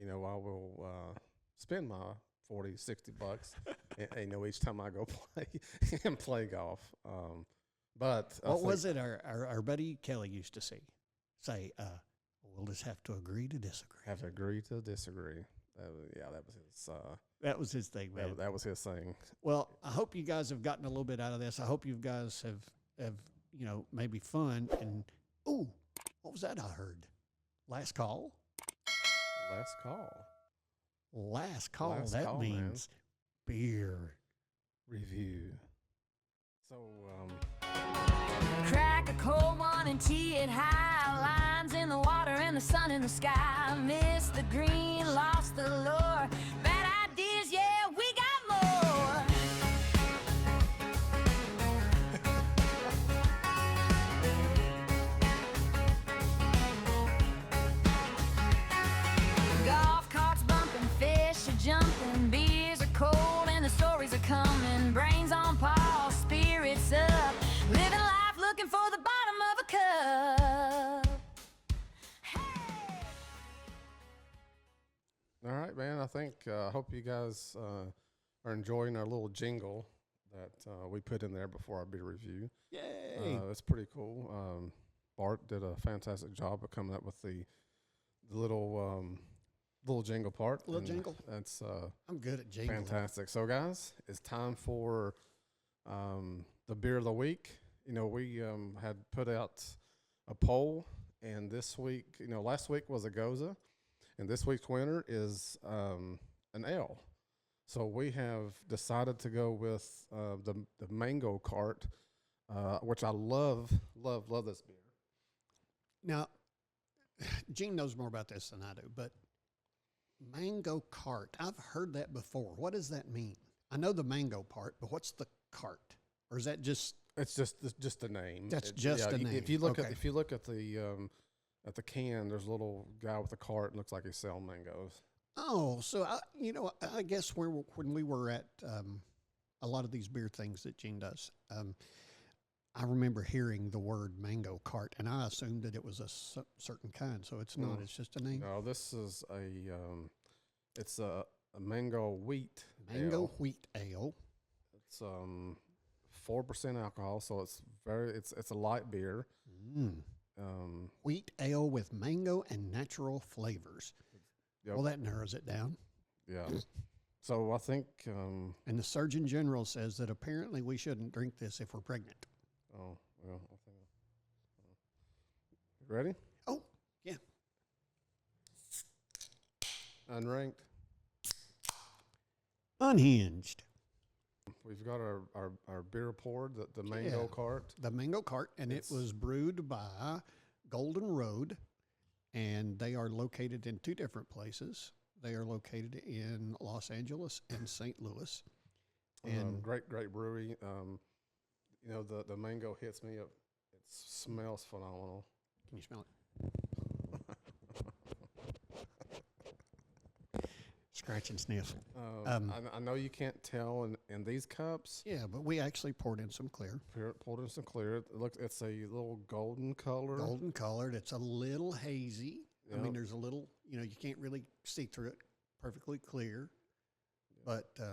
I will spend my $40-$60 each time I go play and play golf. But I what think- was it our buddy Kelly used to say? We'll just have to agree to disagree. Have to agree to disagree. That was his. That was his thing, man. That was his thing. Well, I hope you guys have gotten a little bit out of this. I hope you guys have maybe fun. And what was that I heard? Last call. Last call. Last call. Last that call, man. means beer. Review. So Crack a cold one and tee it high. Lines in the water and the sun in the sky. Missed the green, lost the lure. Bad ideas, yeah, we got more. Golf carts bumping, fish are jumping, beers are cold and the stories are coming. Brains on pause, spirits up, living life looking for the bottom of a cup. Hey! all right, man. I think I hope you guys are enjoying our little jingle that we put in there before our beer review. Yay. It's pretty cool. Bart did a fantastic job of coming up with the little jingle part. Little and jingle? That's I'm good at jingling. fantastic. So, guys, it's time for the beer of the week. We had put out a poll, and this week, last week was a Goza, and this week's winner is an ale. So we have decided to go with the Mango Cart, which I love this beer. Now, Gene knows more about this than I do, but mango cart, I've heard that before. What does that mean? I know the mango part, but what's the cart? Or is that just It's just a name. That's just a name. If you look Okay. at the can, there's a little guy with a cart. Looks like he's selling mangoes. Oh, so I guess when we were at a lot of these beer things that Gene does, I remember hearing the word mango cart, and I assumed that it was a certain kind. So it's not; Mm. it's just a name. No, this is it's a mango wheat Mango ale. wheat ale. It's 4% alcohol, so it's a light beer. Mm. Wheat ale with mango and natural flavors. Yep. Well, that narrows it down. Yeah. So I think And the Surgeon General says that apparently we shouldn't drink this if we're pregnant. oh well I think ready? Oh, yeah. Unranked. Unhinged. We've got our beer poured, the mango Yeah. cart. The mango cart, and It's- it was brewed by Golden Road, and they are located in two different places. They are located in Los Angeles and St. Louis. And Great brewery. The mango hits me up. It smells phenomenal. can you smell it? scratch and sniff. I know you can't tell in these cups. Yeah, but we actually poured in some clear. Poured in some clear. It's a little golden color. Golden colored. It's a little hazy. I mean, Yep. there's a little, you can't really see through it. Perfectly clear. But it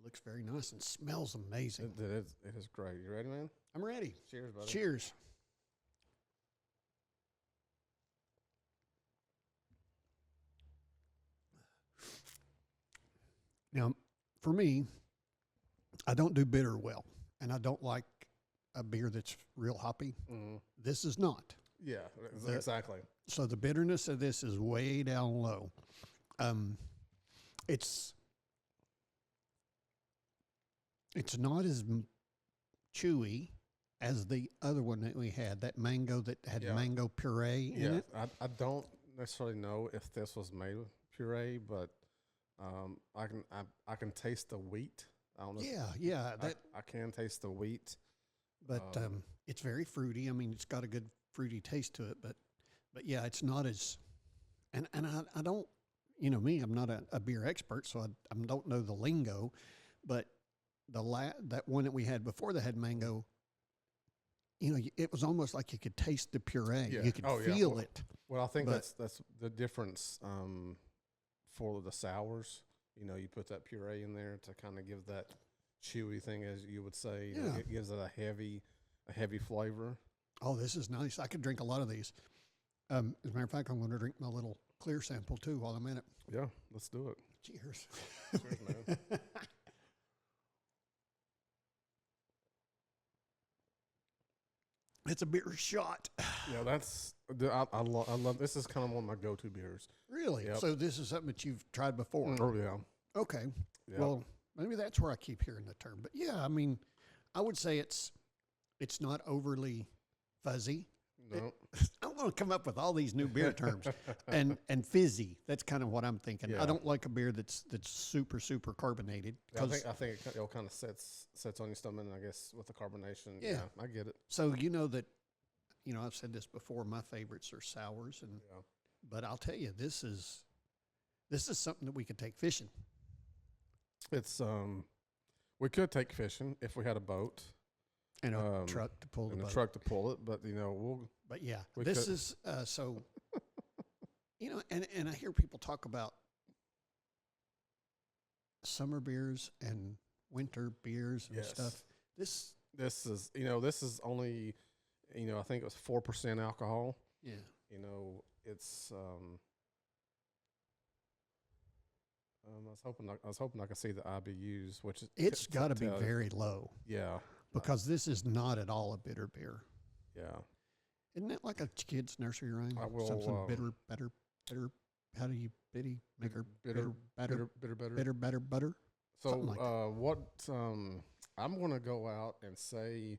looks very nice and smells amazing. It is great. You ready, man? I'm ready. Cheers, buddy. Cheers. Now, for me, I don't do bitter well, and I don't like a beer that's real hoppy. Mm-hmm. This is not. Yeah, The- exactly. So the bitterness of this is way down low. It's not as chewy as the other one that we had. That mango that had Yeah. mango puree in Yeah, it. I don't necessarily know if this was made with puree, but I can taste the wheat. I don't know. Yeah. I can taste the wheat. But it's very fruity. I mean, it's got a good fruity taste to it. But yeah, it's not as. And I don't. Me, I'm not a beer expert, so I don't know the lingo. But that one that we had before that had mango. It was almost like you could taste the puree. Yeah. You could Oh, yeah. feel Well, it. Well, I think But- that's the difference for the sours. You put that puree in there to kind of give that chewy thing, as you would say. Yeah. It gives it a heavy flavor. Oh, this is nice. I could drink a lot of these. As a matter of fact, I'm going to drink my little clear sample too while I'm in it. Yeah, let's do it. Cheers. Cheers, man. It's a beer shot. Yeah, I love. This is kind of one of my go-to beers. Really? Yep. So this is something that you've tried before? Oh yeah. Okay. Yeah. Well, maybe that's where I keep hearing the term. But yeah, I mean, I would say it's not overly fuzzy. No. I want to come up with all these new beer terms, and fizzy. That's kind of what I'm thinking. Yeah. I don't like a beer that's super carbonated. I 'Cause- think it kind of sets on your stomach, I guess, with the carbonation. Yeah. I get it. so that I've said this before. My favorites are sours, Yeah. but I'll tell you, this is something that we could take fishing. It's we could take fishing if we had a boat And a Um, truck to pull the and a boat. truck to pull it, but we'll But yeah, We this could- is so. And I hear people talk about summer beers and winter beers and Yes. stuff. This, this is only I think it was 4% alcohol. yeah, It's I was hoping I could see the IBUs, which is it's got to be tell- very low yeah because this is not at all a bitter beer. yeah. Isn't that like a kid's nursery rhyme? I will, Something bitter, better. How do you make her bitter, better, better, butter? So something like that. what I'm gonna go out and say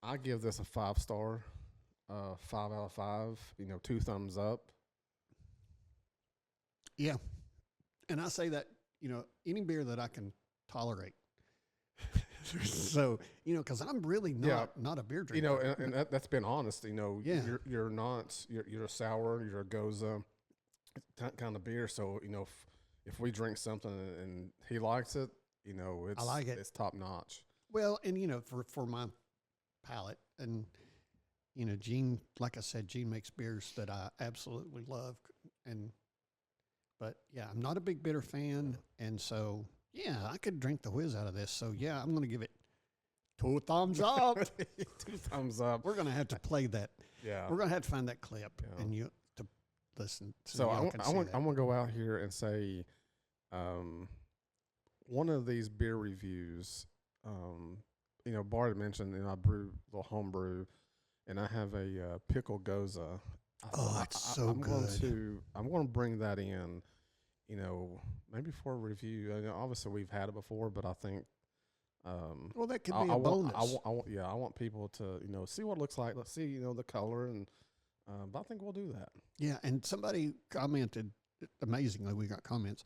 I give this a 5-star, 5 out of 5. 2 thumbs up. Yeah, and I say that any beer that I can tolerate. So because I'm really Yeah. not a beer drinker. And that's been honest. Yeah. You're not you're a sour, you're a goza kind of beer. So if we drink something and he likes it, it's I like it. It's top notch. Well, and for my palate, and Gene, like I said, Gene makes beers that I absolutely love, but yeah, I'm not a big bitter fan, and so yeah, I could drink the whiz out of this. So yeah, I'm going to give it 2 thumbs up. 2 thumbs up. We're going to have to play that. Yeah. We're going to have to find that clip Yeah. and you to listen. So y'all can see that. I'm gonna go out here and say, one of these beer reviews, Bart mentioned, I brew a little home brew, and I have a pickle goza. It's so good. I'm going to bring that in, maybe for a review. Obviously we've had it before, but I think, Well, that could I be a want, bonus. I want people to, see what it looks like. Let's see, the color, and but I think we'll do that. Yeah, and somebody commented, amazingly, we got comments,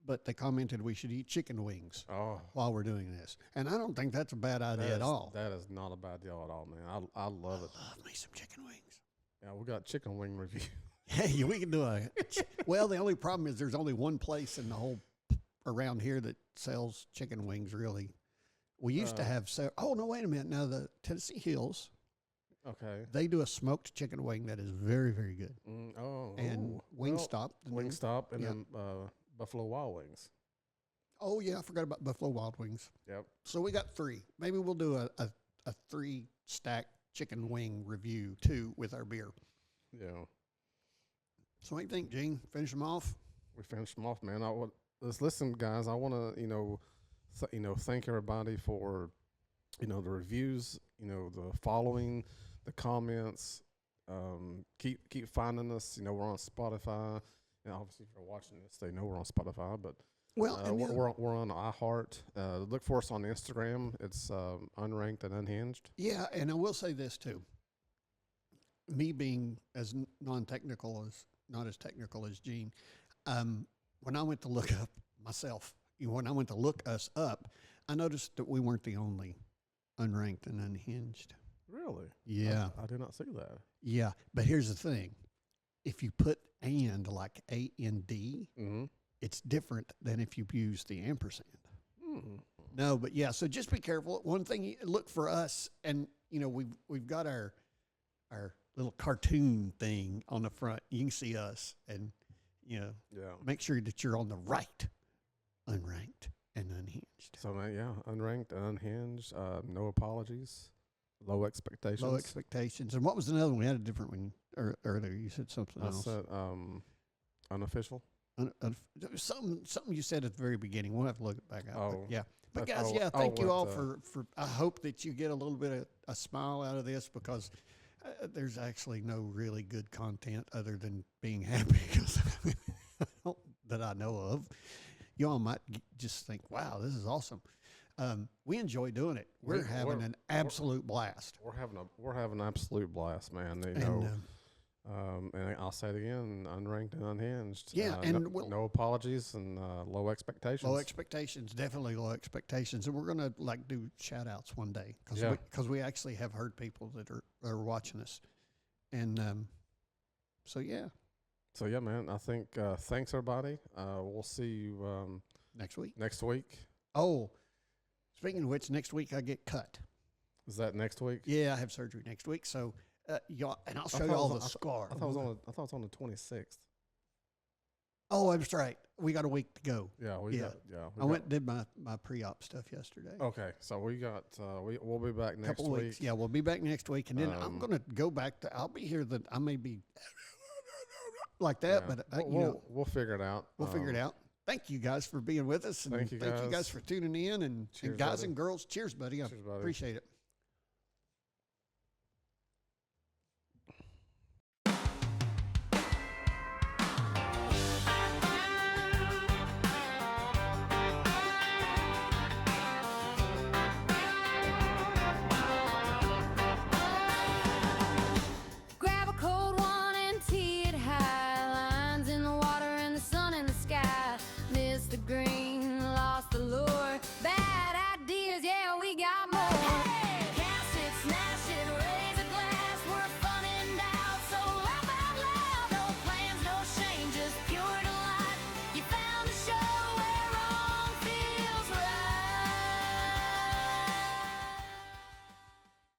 but they commented we should eat chicken wings Oh, while we're doing this. And I don't think that's a bad idea that at is- all. That is not a bad deal at all, man. I love it. Love me some chicken wings. Yeah, we got chicken wing review. Hey, we can do well, the only problem is there's only one place in the whole around here that sells chicken wings, really. We used to have oh, no, wait a minute. Now, the Tennessee Hills, Okay. they do a smoked chicken wing that is very, very good. And Well, Wingstop. the new- Wingstop and yeah. then Buffalo Wild Wings. Oh, yeah, I forgot about Buffalo Wild Wings. Yep. So we got 3. Maybe we'll do a 3-stack chicken wing review, too, with our beer. Yeah. So what do you think, Gene? Finish them off? We finished them off, man. Let's listen, guys. I want to, thank everybody for, the reviews, the following, the comments. Keep finding us. We're on Spotify. And obviously, if you're watching this, they know we're on Spotify. But Well, and we're on iHeart. Look for us on Instagram. It's Unranked and Unhinged. yeah, and I will say this, too. Me being as non-technical as not as technical as Gene, when I went to look up myself, when I went to look us up, I noticed that we weren't the only unranked and unhinged. Really? Yeah, I did not see that. yeah. But here's the thing: if you put "and" like AND, Mm-hmm. it's different than if you use the ampersand. Mm-hmm. No, but yeah. So just be careful. One thing, look for us, and we've got our little cartoon thing on the front. You can see us, and Yeah. make sure that you're on the right, unranked and unhinged. So, man, yeah, Unranked and Unhinged. No apologies. Low expectations. Low expectations. And what was another one? We had a different one earlier. You said something I else. said unofficial. Something you said at the very beginning. We'll have to look it back out. Oh, But yeah. But that's- guys, oh, yeah, oh, thank you what, all for. I hope that you get a little bit of a smile out of this, because there's actually no really good content other than being happy, 'cause that I know of. You all might just think, "Wow, this is awesome." We enjoy doing it. We're having an absolute blast. We're having an absolute blast, man. And I'll say it again: Unranked and Unhinged. Yeah, and no apologies and low expectations. Low expectations, definitely low expectations, and we're gonna do shout outs one day, Yeah. because we actually have heard people that are watching us, and so yeah, So yeah, man. I think thanks everybody. We'll see you next week. next week. Oh, speaking of which, next week I get cut. Is that next week? Yeah, I have surgery next week, so y'all, and I'll I show thought you it all was the on- scar. I thought it was on the 26th. Oh, that's right. We got a week to go. Yeah, I went and did my pre-op stuff yesterday. Okay, so we got we'll be back next Couple week. weeks. Yeah, we'll be back next week, and then I'm going to go back to. I'll be here. That I may be like that, Yeah. but We'll figure it out. we'll figure it out. Thank you guys for being with us, and Thank you guys guys. for tuning in, and Cheers, guys buddy. and girls. Cheers, buddy. I Cheers, buddy. appreciate it.